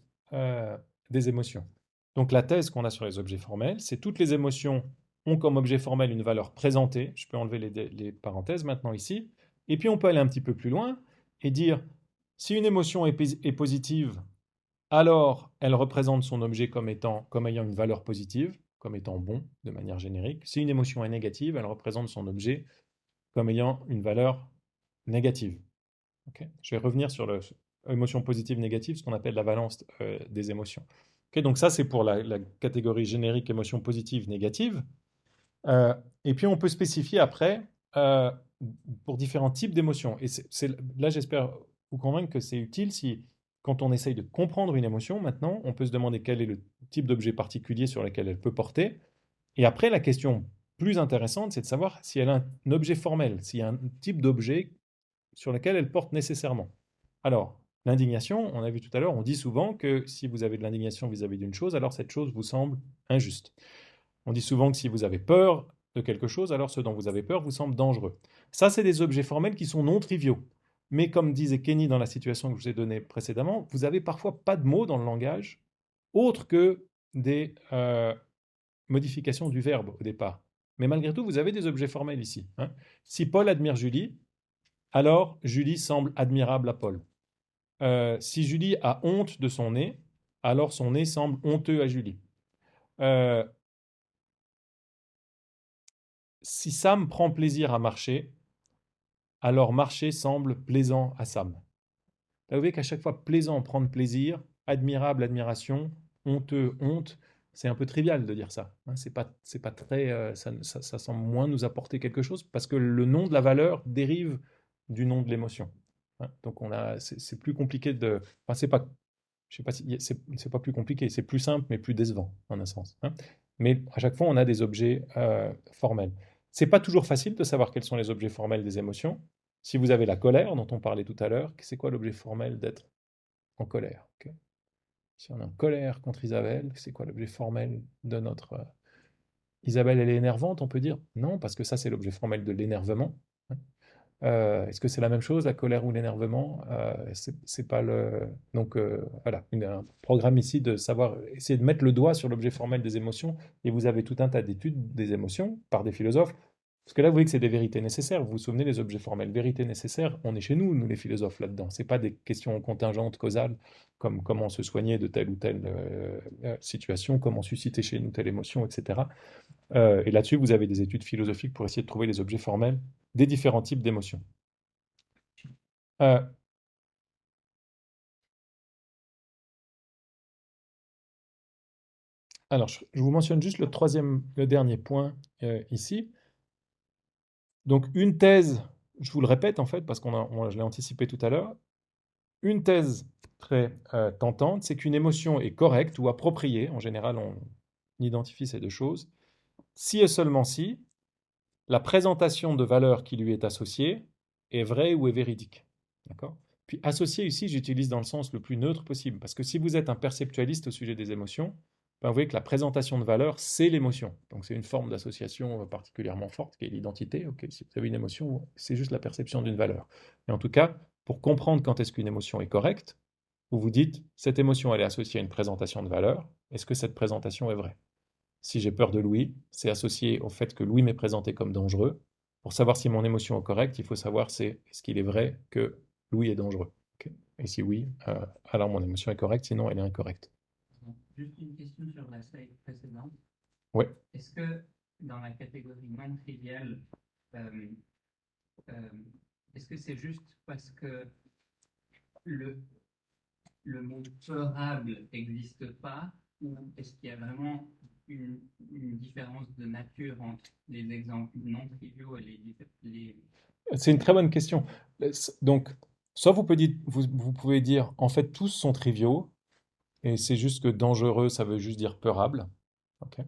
des émotions. Donc, la thèse qu'on a sur les objets formels, c'est toutes les émotions ont comme objet formel une valeur présentée. Je peux enlever les parenthèses maintenant ici. Et puis, on peut aller un petit peu plus loin et dire, si une émotion est positive, alors elle représente son objet comme ayant une valeur positive, comme étant bon de manière générique. Si une émotion est négative, elle représente son objet comme ayant une valeur négative. Ok. Je vais revenir sur l'émotion positive, négative, ce qu'on appelle la valence des émotions. Ok, donc ça, c'est pour la catégorie générique émotion positive, négative. Et puis, on peut spécifier après euh, pour différents types d'émotions. Et là, j'espère vous convaincre que c'est utile si, quand on essaye de comprendre une émotion, maintenant, on peut se demander quel est le type d'objet particulier sur lequel elle peut porter. Et après, la question plus intéressante, c'est de savoir si elle a un objet formel, s'il y a un type d'objet sur lequel elle porte nécessairement. Alors, l'indignation, on a vu tout à l'heure, on dit souvent que si vous avez de l'indignation vis-à-vis d'une chose, alors cette chose vous semble injuste. On dit souvent que si vous avez peur de quelque chose, alors ce dont vous avez peur vous semble dangereux. Ça, c'est des objets formels qui sont non triviaux. Mais comme disait Kenny dans la situation que je vous ai donnée précédemment, vous avez parfois pas de mots dans le langage autres que des modifications du verbe au départ. Mais malgré tout, vous avez des objets formels ici. Hein. Si Paul admire Julie, alors Julie semble admirable à Paul. Si Julie a honte de son nez, alors son nez semble honteux à Julie. Si Sam prend plaisir à marcher, alors marcher semble plaisant à Sam. Là, vous voyez qu'à chaque fois, plaisant, prendre plaisir, admirable, admiration, honteux, honte, c'est un peu trivial de dire ça. Hein, c'est pas très, ça semble moins nous apporter quelque chose parce que le nom de la valeur dérive du nom de l'émotion. Hein, donc c'est plus compliqué de, enfin c'est pas, je sais pas si c'est pas plus compliqué, c'est plus simple mais plus décevant en un sens. Hein. Mais à chaque fois, on a des objets formels. C'est pas toujours facile de savoir quels sont les objets formels des émotions. Si vous avez la colère dont on parlait tout à l'heure, c'est quoi l'objet formel d'être en colère? Ok. Si on est en colère contre Isabelle, c'est quoi l'objet formel de notre... Isabelle, elle est énervante, on peut dire? Non, parce que ça, c'est l'objet formel de l'énervement. Hein. Est-ce que c'est la même chose, la colère ou l'énervement? C'est pas le... Donc voilà, un programme ici de savoir, essayer de mettre le doigt sur l'objet formel des émotions, et vous avez tout un tas d'études des émotions par des philosophes. Parce que là, vous voyez que c'est des vérités nécessaires. Vous vous souvenez des objets formels. Vérités nécessaires, on est chez nous, nous les philosophes, là-dedans. Ce n'est pas des questions contingentes, causales, comme comment se soigner de telle ou telle situation, comment susciter chez nous telle émotion, etc. Et là-dessus, vous avez des études philosophiques pour essayer de trouver les objets formels des différents types d'émotions. Euh, alors, je vous mentionne juste le dernier point ici. Donc, une thèse, je vous le répète en fait, parce je l'ai anticipé tout à l'heure, une thèse très tentante, c'est qu'une émotion est correcte ou appropriée, en général on identifie ces deux choses, si et seulement si la présentation de valeur qui lui est associée est vraie ou est véridique. D'accord ? Puis associé ici, j'utilise dans le sens le plus neutre possible, parce que si vous êtes un perceptualiste au sujet des émotions, ben vous voyez que la présentation de valeur, c'est l'émotion. Donc c'est une forme d'association particulièrement forte, qui est l'identité. Okay, si vous avez une émotion, c'est juste la perception d'une valeur. Et en tout cas, pour comprendre quand est-ce qu'une émotion est correcte, vous vous dites, cette émotion, elle est associée à une présentation de valeur, est-ce que cette présentation est vraie? Si j'ai peur de Louis, c'est associé au fait que Louis m'est présenté comme dangereux. Pour savoir si mon émotion est correcte, il faut savoir est-ce qu'il est vrai que Louis est dangereux. Okay. Et si oui, alors mon émotion est correcte, sinon elle est incorrecte. Juste une question sur la slide précédente. Oui. Est-ce que dans la catégorie non triviale, est-ce que c'est juste parce que le mot peurable n'existe pas, ou est-ce qu'il y a vraiment une différence de nature entre les exemples non triviaux et les... C'est une très bonne question. Donc, soit vous pouvez dire, en fait, tous sont triviaux, et c'est juste que dangereux, ça veut juste dire peurable. Okay.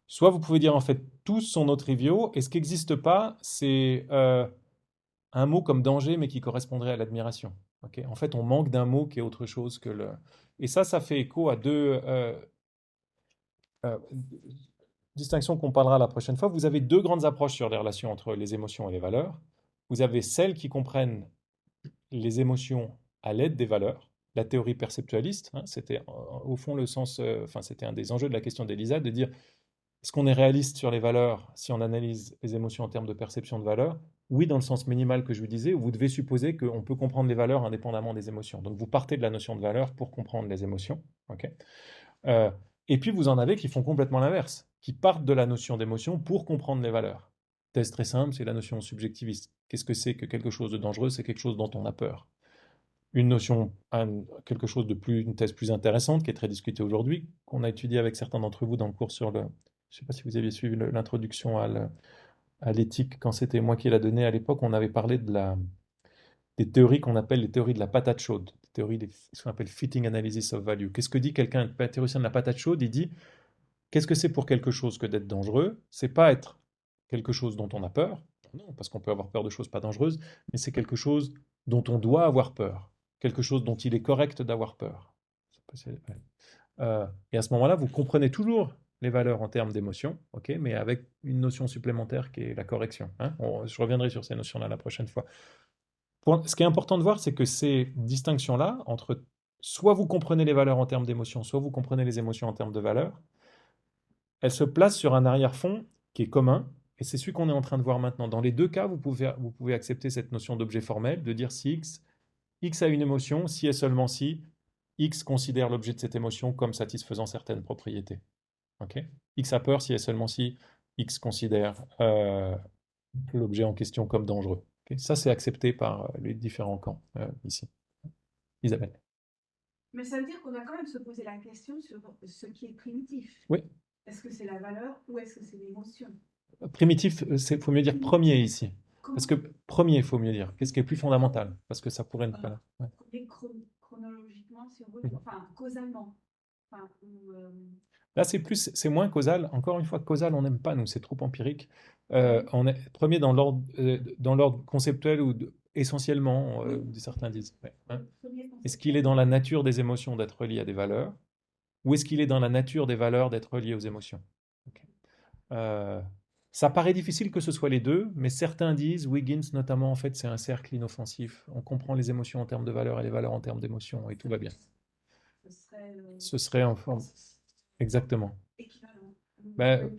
Soit vous pouvez dire, en fait, tous sont non triviaux, et ce qui n'existe pas, c'est un mot comme danger, mais qui correspondrait à l'admiration. Okay. En fait, on manque d'un mot qui est autre chose que le... Et ça fait écho à deux distinctions qu'on parlera la prochaine fois. Vous avez deux grandes approches sur les relations entre les émotions et les valeurs. Vous avez celles qui comprennent les émotions à l'aide des valeurs. La théorie perceptualiste, hein, c'était au fond le sens, c'était un des enjeux de la question d'Elisa, de dire est-ce qu'on est réaliste sur les valeurs si on analyse les émotions en termes de perception de valeur? Oui, dans le sens minimal que je vous disais, où vous devez supposer qu'on peut comprendre les valeurs indépendamment des émotions. Donc vous partez de la notion de valeur pour comprendre les émotions. Okay. Et puis vous en avez qui font complètement l'inverse, qui partent de la notion d'émotion pour comprendre les valeurs. Thèse très simple, c'est la notion subjectiviste. Qu'est-ce que c'est que quelque chose de dangereux? C'est quelque chose dont on a peur. une notion, quelque chose de plus, une thèse plus intéressante qui est très discutée aujourd'hui, qu'on a étudié avec certains d'entre vous dans le cours sur je ne sais pas si vous aviez suivi l'introduction à l'éthique, quand c'était moi qui l'a donné à l'époque, on avait parlé des théories qu'on appelle les théories de la patate chaude, ce qu'on appelle fitting analysis of value. Qu'est-ce que dit quelqu'un, un théoricien de la patate chaude? Il dit, qu'est-ce que c'est pour quelque chose que d'être dangereux? C'est pas être quelque chose dont on a peur, non, parce qu'on peut avoir peur de choses pas dangereuses, mais c'est quelque chose dont on doit avoir peur, quelque chose dont il est correct d'avoir peur. Ouais. Et à ce moment-là, vous comprenez toujours les valeurs en termes d'émotion, ok, mais avec une notion supplémentaire qui est la correction. Hein. Je reviendrai sur ces notions-là la prochaine fois. Ce qui est important de voir, c'est que ces distinctions-là, entre soit vous comprenez les valeurs en termes d'émotion, soit vous comprenez les émotions en termes de valeurs, elles se placent sur un arrière-fond qui est commun, et c'est celui qu'on est en train de voir maintenant. Dans les deux cas, vous pouvez accepter cette notion d'objet formel, de dire si X a une émotion, si et seulement si X considère l'objet de cette émotion comme satisfaisant certaines propriétés. Okay. X a peur si et seulement si X considère l'objet en question comme dangereux. Okay. Ça, c'est accepté par les différents camps ici. Isabelle. Mais ça veut dire qu'on doit quand même se poser la question sur ce qui est primitif. Oui. Est-ce que c'est la valeur ou est-ce que c'est l'émotion? Primitif, il faut mieux dire premier ici. Comment? Parce que premier, il faut mieux dire. Qu'est-ce qui est plus fondamental? Parce que ça pourrait ne pas... Ouais. Et chronologiquement, si on veut, enfin, causalement. Enfin, Là, c'est moins causal. Encore une fois, causal, on n'aime pas, nous, c'est trop empirique. On est premier dans l'ordre conceptuel ou essentiellement, certains disent. Ouais, hein. Est-ce qu'il est dans la nature des émotions d'être relié à des valeurs, ou est-ce qu'il est dans la nature des valeurs d'être relié aux émotions? Okay. Ça paraît difficile que ce soit les deux, mais certains disent, Wiggins notamment, en fait, c'est un cercle inoffensif. On comprend les émotions en termes de valeurs et les valeurs en termes d'émotions, et tout va bien. Ce serait en forme. Exactement. Équivalent. Ben,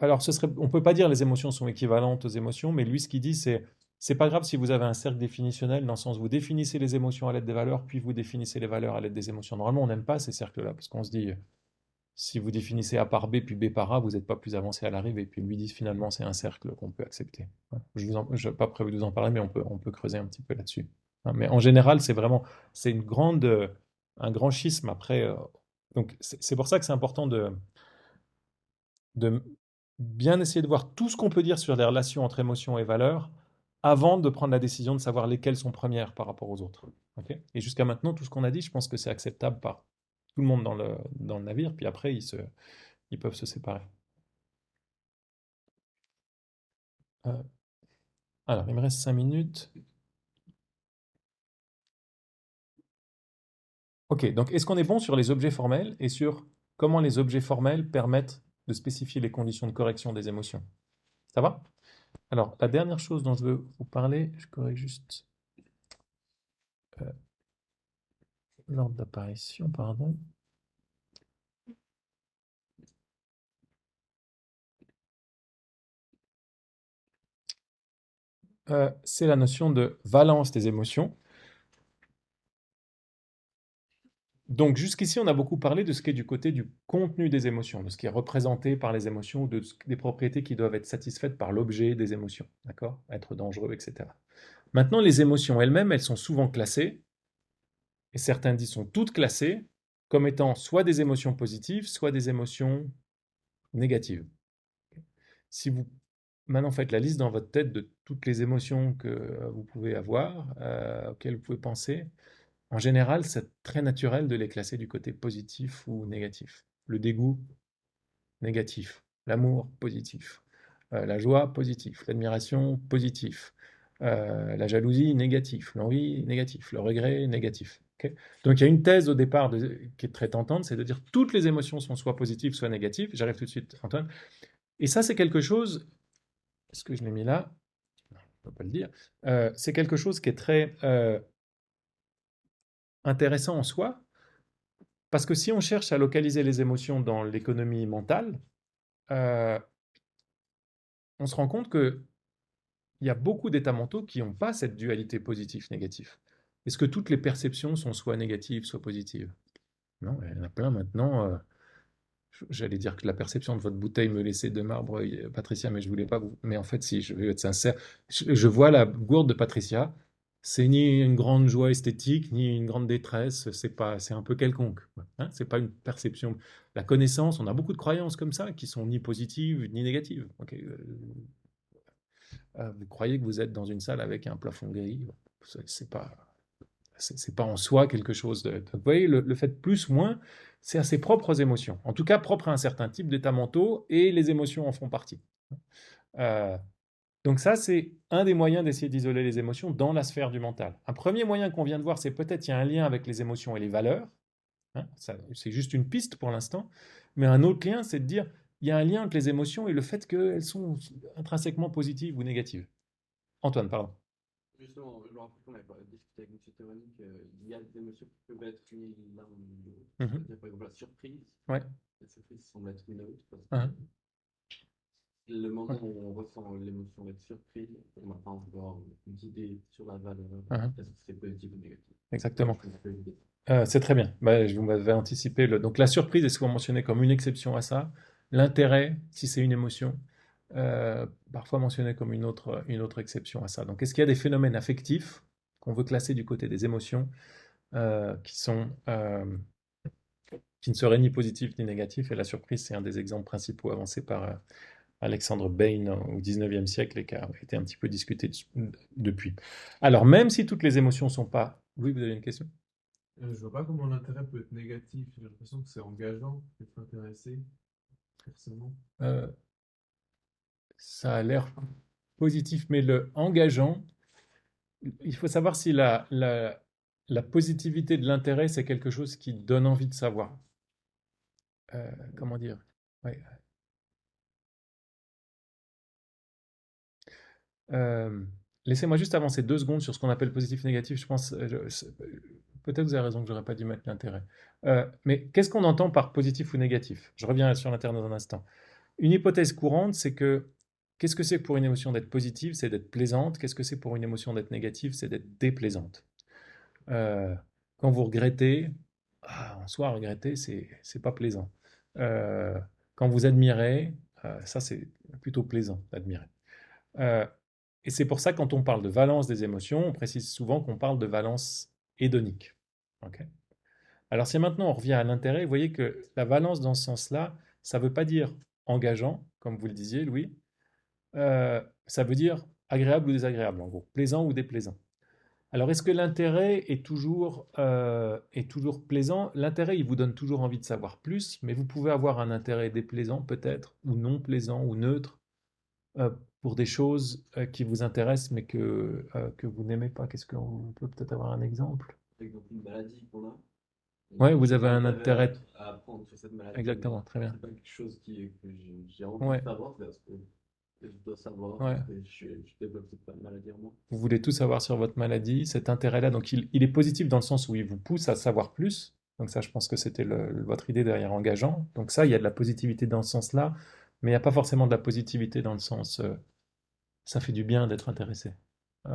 alors, on ne peut pas dire les émotions sont équivalentes aux émotions, mais lui, ce qu'il dit, c'est pas grave si vous avez un cercle définitionnel, dans le sens où vous définissez les émotions à l'aide des valeurs, puis vous définissez les valeurs à l'aide des émotions. Normalement, on n'aime pas ces cercles-là, parce qu'on se dit, si vous définissez A par B, puis B par A, vous n'êtes pas plus avancé à l'arrivée. Et puis lui dit, finalement, c'est un cercle qu'on peut accepter. Je n'ai pas prévu de vous en parler, mais on peut creuser un petit peu là-dessus. Mais en général, c'est un grand schisme après. Donc, c'est pour ça que c'est important de bien essayer de voir tout ce qu'on peut dire sur les relations entre émotions et valeurs avant de prendre la décision de savoir lesquelles sont premières par rapport aux autres. Okay. Et jusqu'à maintenant, tout ce qu'on a dit, je pense que c'est acceptable par tout le monde dans le navire, puis après, ils peuvent se séparer. Alors, il me reste 5 minutes. Ok, donc est-ce qu'on est bon sur les objets formels et sur comment les objets formels permettent de spécifier les conditions de correction des émotions? Ça va? Alors, la dernière chose dont je veux vous parler, je corrige juste l'ordre d'apparition, pardon. C'est la notion de valence des émotions. Donc jusqu'ici, on a beaucoup parlé de ce qui est du côté du contenu des émotions, de ce qui est représenté par les émotions, des propriétés qui doivent être satisfaites par l'objet des émotions, d'accord? Être dangereux, etc. Maintenant, les émotions elles-mêmes, elles sont souvent classées, et certains disent sont toutes classées, comme étant soit des émotions positives, soit des émotions négatives. Si vous maintenant faites la liste dans votre tête de toutes les émotions que vous pouvez avoir, auxquelles vous pouvez penser, en général, c'est très naturel de les classer du côté positif ou négatif. Le dégoût, négatif. L'amour, positif. La joie, positif. L'admiration, positif. La jalousie, négatif. L'envie, négatif. Le regret, négatif. Okay. Donc il y a une thèse au départ qui est très tentante, c'est de dire toutes les émotions sont soit positives, soit négatives. J'arrive tout de suite, Antoine. Et ça, c'est quelque chose... Est-ce que je l'ai mis là? Non, je ne peux pas le dire. C'est quelque chose qui est très intéressant en soi, parce que si on cherche à localiser les émotions dans l'économie mentale, on se rend compte qu'il y a beaucoup d'états mentaux qui n'ont pas cette dualité positif-négatif. Est-ce que toutes les perceptions sont soit négatives, soit positives? Non, il y en a plein maintenant. J'allais dire que la perception de votre bouteille me laissait de marbre, Patricia, mais je voulais pas vous... Mais en fait, si, je vais être sincère. Je vois la gourde de Patricia, C'est ni une grande joie esthétique, ni une grande détresse, c'est un peu quelconque, quoi, hein. C'est pas une perception. La connaissance, on a beaucoup de croyances comme ça qui sont ni positives ni négatives. Ok, vous croyez que vous êtes dans une salle avec un plafond gris, c'est pas, c'est pas en soi quelque chose de. Vous voyez, le fait de plus ou moins, c'est à ses propres émotions. En tout cas, propre à un certain type d'états mentaux, et les émotions en font partie. Euh, donc ça, c'est un des moyens d'essayer d'isoler les émotions dans la sphère du mental. Un premier moyen qu'on vient de voir, c'est peut-être il y a un lien avec les émotions et les valeurs. Hein, c'est juste une piste pour l'instant. Mais un autre lien, c'est de dire il y a un lien entre les émotions et le fait qu'elles sont intrinsèquement positives ou négatives. Antoine, pardon. Justement, je me rappelle qu'on avait discuté avec M. Théoronique, il y a des émotions qui peuvent être liées l'un ou l'autre. Mhm. C'est-à-dire, par exemple, la surprise. Ouais. La surprise semble être neutre parce que Mhm. le moment Ouais. où on ressent l'émotion d'être surpris, on n'a pas encore d'idée sur la valeur, Mhm. est-ce que c'est positif ou négatif. Exactement. Je trouve que l'idée. C'est très bien. Bah, je vous m'avez anticipé. Donc la surprise est souvent mentionnée comme une exception à ça. L'intérêt, si c'est une émotion, parfois mentionné comme une autre exception à ça. Donc est-ce qu'il y a des phénomènes affectifs qu'on veut classer du côté des émotions qui ne seraient ni positifs ni négatifs? Et la surprise, c'est un des exemples principaux avancés par Alexandre Bain au XIXe siècle et qui a été un petit peu discuté depuis. Alors même si toutes les émotions ne sont pas... Oui, vous avez une question? Je vois pas comment l'intérêt peut être négatif. J'ai l'impression que c'est engageant d'être intéressé, forcément. Euh, Ça a l'air positif, mais le engageant, il faut savoir si la positivité de l'intérêt, c'est quelque chose qui donne envie de savoir. Comment dire? Ouais. Euh, Laissez-moi juste avancer 2 secondes sur ce qu'on appelle positif-négatif. Je pense, peut-être vous avez raison que j'aurais pas dû mettre l'intérêt. Mais qu'est-ce qu'on entend par positif ou négatif? Je reviens sur l'intérêt dans un instant. Une hypothèse courante, c'est que qu'est-ce que c'est pour une émotion d'être positive? C'est d'être plaisante. Qu'est-ce que c'est pour une émotion d'être négative? C'est d'être déplaisante. Euh, Quand vous regrettez, en soi, regretter, c'est pas plaisant. Euh, Quand vous admirez, ça c'est plutôt plaisant d'admirer. Euh, et c'est pour ça, quand on parle de valence des émotions, on précise souvent qu'on parle de valence hédonique. Ok. Alors si maintenant on revient à l'intérêt, vous voyez que la valence dans ce sens-là, ça ne veut pas dire engageant, comme vous le disiez, Louis. Ça veut dire agréable ou désagréable, en gros, plaisant ou déplaisant. Alors est-ce que l'intérêt est toujours plaisant? L'intérêt, il vous donne toujours envie de savoir plus, mais vous pouvez avoir un intérêt déplaisant peut-être, ou non plaisant, ou neutre, euh, pour des choses qui vous intéressent, mais que vous n'aimez pas. Qu'est-ce qu'on peut peut-être avoir un exemple? Par exemple, une maladie qu'on a, Ouais, vous j'ai avez un intérêt intérêt. à apprendre sur cette maladie, Exactement, mais très bien. c'est pas quelque chose que j'ai envie Ouais, de savoir, parce que je dois savoir ouais. que je développe cette maladie en moi. Vous voulez tout savoir sur votre maladie, cet intérêt-là, donc il est positif dans le sens où il vous pousse à savoir plus. Donc ça, je pense que c'était votre idée derrière engageant. Donc ça, il y a de la positivité dans ce sens-là, mais il n'y a pas forcément de la positivité dans le sens ça fait du bien d'être intéressé. Euh,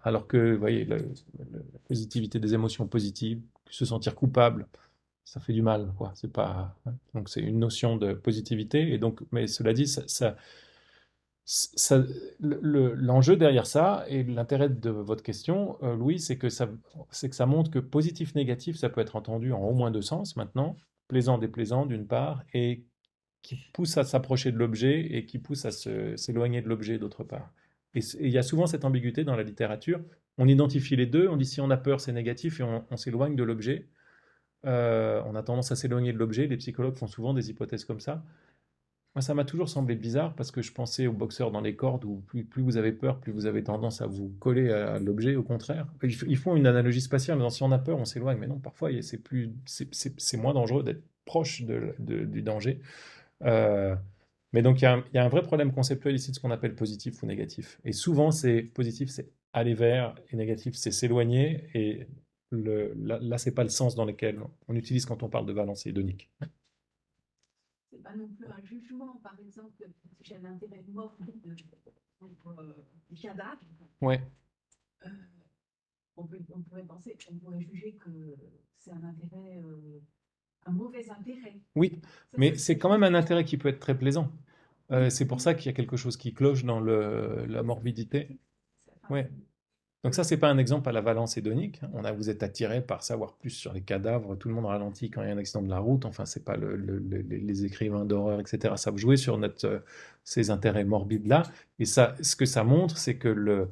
Alors que, vous voyez, la positivité des émotions positives, se sentir coupable, ça fait du mal, quoi. C'est pas, hein. Donc c'est une notion de positivité. Et donc, mais cela dit, ça- l'enjeu derrière ça et l'intérêt de votre question, Louis, c'est que ça montre que positif-négatif, ça peut être entendu en au moins 2 sens maintenant, plaisant, déplaisant d'une part, et qui pousse à s'approcher de l'objet et qui pousse à s'éloigner de l'objet d'autre part. Et il y a souvent cette ambiguïté dans la littérature. On identifie les deux, on dit si on a peur, c'est négatif et on s'éloigne de l'objet. On a tendance à s'éloigner de l'objet. Les psychologues font souvent des hypothèses comme ça. Moi, ça m'a toujours semblé bizarre parce que je pensais aux boxeurs dans les cordes où plus vous avez peur, plus vous avez tendance à vous coller à l'objet. Au contraire, ils font une analogie spatiale. Mais si on a peur, on s'éloigne. Mais non, parfois, c'est moins dangereux d'être proche du danger. Euh, mais donc, il y a un vrai problème conceptuel ici de ce qu'on appelle positif ou négatif. Et souvent, c'est positif, c'est aller vers, et négatif, c'est s'éloigner. Et là, c'est pas le sens dans lequel on utilise quand on parle de valence hédonique. C'est pas non plus un jugement, par exemple, si j'ai un intérêt morbide pour des cadavres, Ouais. on pourrait penser, on pourrait juger que c'est un intérêt, un mauvais intérêt. Oui, Ça, mais ça, c'est quand même un intérêt qui peut être très plaisant. C'est pour ça qu'il y a quelque chose qui cloche dans la morbidité. enfin, Ouais. Donc ça, c'est pas un exemple à la Valence hédonique. Vous êtes attiré par savoir plus sur les cadavres, tout le monde ralentit quand il y a un accident de la route. Enfin, c'est pas les écrivains d'horreur, etc. Ça vous jouer sur ces intérêts morbides-là. Et ça, ce que ça montre, c'est que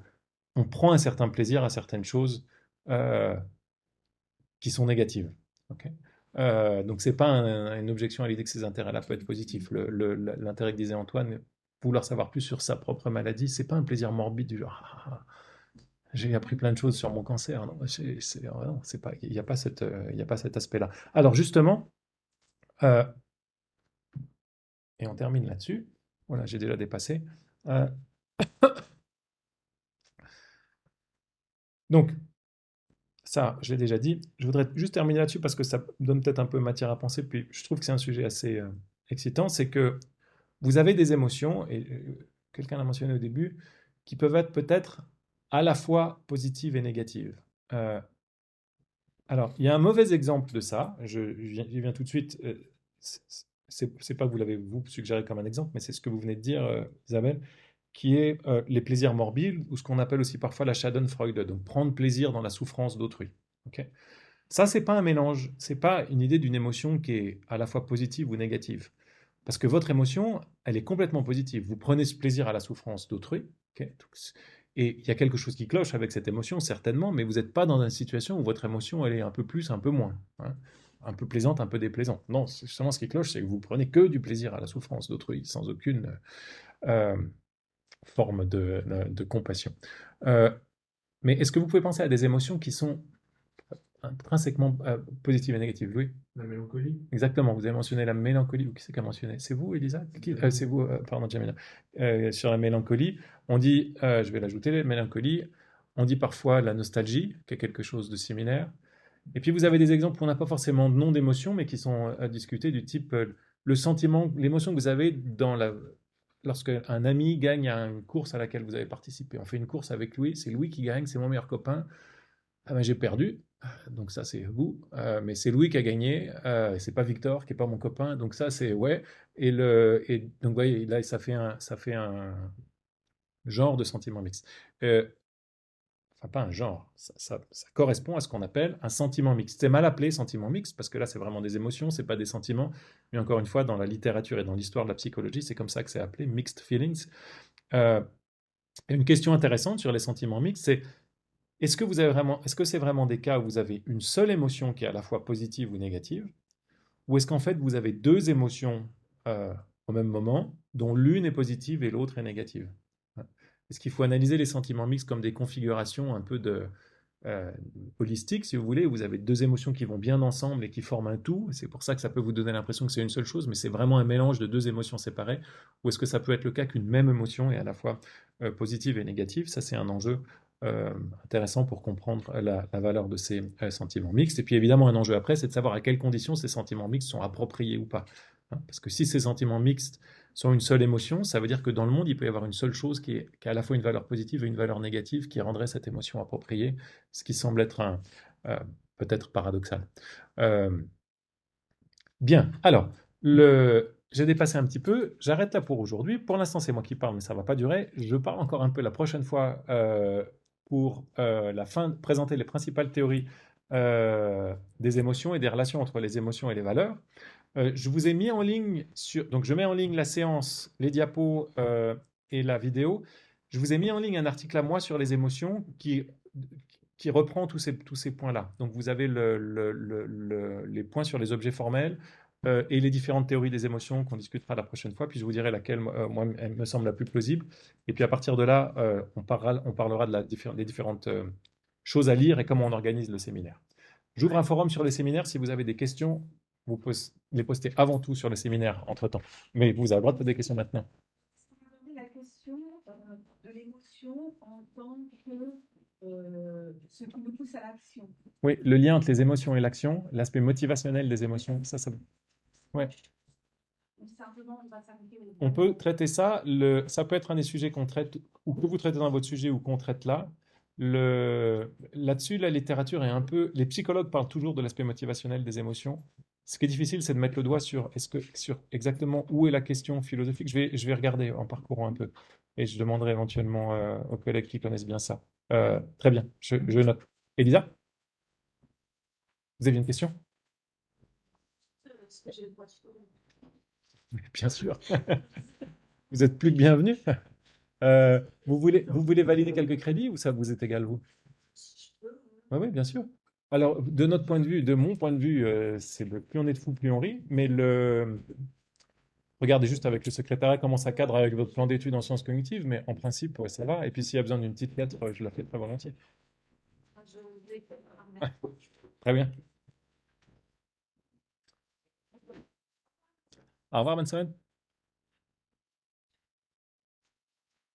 on prend un certain plaisir à certaines choses euh, qui sont négatives. Ok. Donc c'est pas une objection à l'idée que ces intérêts-là peuvent être positifs. L'intérêt que disait Antoine, vouloir savoir plus sur sa propre maladie, c'est pas un plaisir morbide du genre j'ai appris plein de choses sur mon cancer. Non, c'est pas, il n'y a pas il y a pas cet aspect-là. Alors justement, euh, et on termine là-dessus. Voilà, j'ai déjà dépassé. Euh, donc ça, je l'ai déjà dit. Je voudrais juste terminer là-dessus parce que ça donne peut-être un peu matière à penser. Puis je trouve que c'est un sujet assez excitant. C'est que vous avez des émotions, et quelqu'un l'a mentionné au début, qui peuvent être peut-être à la fois positives et négatives. Alors, il y a un mauvais exemple de ça. J'y viens tout de suite. C'est pas que vous l'avez vous suggéré comme un exemple, mais c'est ce que vous venez de dire, Isabelle, qui est les plaisirs morbides, ou ce qu'on appelle aussi parfois la Schadenfreude, donc prendre plaisir dans la souffrance d'autrui. Ok. Ça, c'est pas un mélange, c'est pas une idée d'une émotion qui est à la fois positive ou négative. Parce que votre émotion, elle est complètement positive. Vous prenez ce plaisir à la souffrance d'autrui, ok. Et il y a quelque chose qui cloche avec cette émotion, certainement, mais vous n'êtes pas dans une situation où votre émotion, elle est un peu plus, un peu moins. Hein. Un peu plaisante, un peu déplaisante. Non, justement, ce qui cloche, c'est que vous prenez que du plaisir à la souffrance d'autrui, sans aucune forme de compassion. Mais est-ce que vous pouvez penser à des émotions qui sont intrinsèquement positives et négatives, Louis? La mélancolie. Exactement, vous avez mentionné la mélancolie, ou qui c'est qui a mentionné? C'est vous, Elisa? C'est vous, pardon, Jamila. Sur la mélancolie, on dit, je vais l'ajouter, la mélancolie, on dit parfois la nostalgie, qui est quelque chose de similaire. Et puis vous avez des exemples où on n'a pas forcément de nom d'émotion, mais qui sont à discuter, du type le sentiment, l'émotion que vous avez lorsque un ami gagne à une course à laquelle vous avez participé. On fait une course avec Louis, c'est Louis qui gagne, c'est mon meilleur copain. Ah ben, j'ai perdu, donc ça c'est vous, mais c'est Louis qui a gagné, c'est pas Victor qui est pas mon copain, donc ça c'est ouais. Et donc vous voyez là ça fait un genre de sentiment mixte. Enfin pas un genre, ça correspond à ce qu'on appelle un sentiment mixte. C'est mal appelé sentiment mixte parce que là c'est vraiment des émotions, c'est pas des sentiments. Mais encore une fois, dans la littérature et dans l'histoire de la psychologie, c'est comme ça que c'est appelé mixed feelings. Une question intéressante sur les sentiments mixtes, c'est est-ce que c'est vraiment des cas où vous avez une seule émotion qui est à la fois positive ou négative, ou est-ce qu'en fait vous avez deux émotions au même moment, dont l'une est positive et l'autre est négative? Est-ce qu'il faut analyser les sentiments mixtes comme des configurations un peu holistiques, si vous voulez, où vous avez deux émotions qui vont bien ensemble et qui forment un tout? C'est pour ça que ça peut vous donner l'impression que c'est une seule chose, mais c'est vraiment un mélange de deux émotions séparées. Ou est-ce que ça peut être le cas qu'une même émotion est à la fois positive et négative? Ça, c'est un enjeu intéressant pour comprendre la valeur de ces sentiments mixtes. Et puis évidemment, un enjeu après, c'est de savoir à quelles conditions ces sentiments mixtes sont appropriés ou pas. Hein, parce que si ces sentiments mixtes sont une seule émotion, ça veut dire que dans le monde, il peut y avoir une seule chose qui a à la fois une valeur positive et une valeur négative qui rendrait cette émotion appropriée, ce qui semble être peut-être paradoxal. Bien, alors, j'ai dépassé un petit peu, j'arrête là pour aujourd'hui. Pour l'instant, c'est moi qui parle, mais ça ne va pas durer. Je parle encore un peu la prochaine fois pour présenter les principales théories des émotions et des relations entre les émotions et les valeurs. Je vous ai mis en ligne donc je mets en ligne la séance, les diapos et la vidéo. Je vous ai mis en ligne un article à moi sur les émotions qui reprend tous ces points-là. Donc vous avez les points sur les objets formels et les différentes théories des émotions qu'on discutera la prochaine fois. Puis je vous dirai laquelle, moi, elle me semble la plus plausible. Et puis à partir de là, on parlera des différentes choses à lire et comment on organise le séminaire. J'ouvre un forum sur les séminaires. Si vous avez des questions, vous les postez avant tout sur le séminaire entre-temps. Mais vous avez le droit de poser des questions maintenant. On va aborder la question de l'émotion en tant que ce qui nous pousse à l'action. Oui, le lien entre les émotions et l'action, l'aspect motivationnel des émotions, ça. Ouais. Simplement, on va s'arrêter au... On peut traiter ça. Ça peut être un des sujets qu'on traite, ou que vous traitez dans votre sujet, ou qu'on traite là. Là-dessus, la littérature est un peu... Les psychologues parlent toujours de l'aspect motivationnel des émotions. Ce qui est difficile, c'est de mettre le doigt sur exactement où est la question philosophique. Je vais regarder en parcourant un peu. Et je demanderai éventuellement aux collègues qui connaissent bien ça. Très bien, je note. Elisa, vous aviez une question? Est-ce que j'ai le droit de tutoyer? Bien sûr. Vous êtes plus que bienvenue. Vous voulez valider quelques crédits ou ça vous est égal, vous? Si je peux. Oui, oui, bien sûr. Alors, de notre point de vue, de mon point de vue, c'est le plus on est de fous, plus on rit. Mais regardez juste avec le secrétariat comment ça cadre avec votre plan d'études en sciences cognitives. Mais en principe, ouais, ça va. Et puis, s'il y a besoin d'une petite lettre, je la fais très volontiers. Je vais. Merci. Très bien. Au revoir, bonne semaine.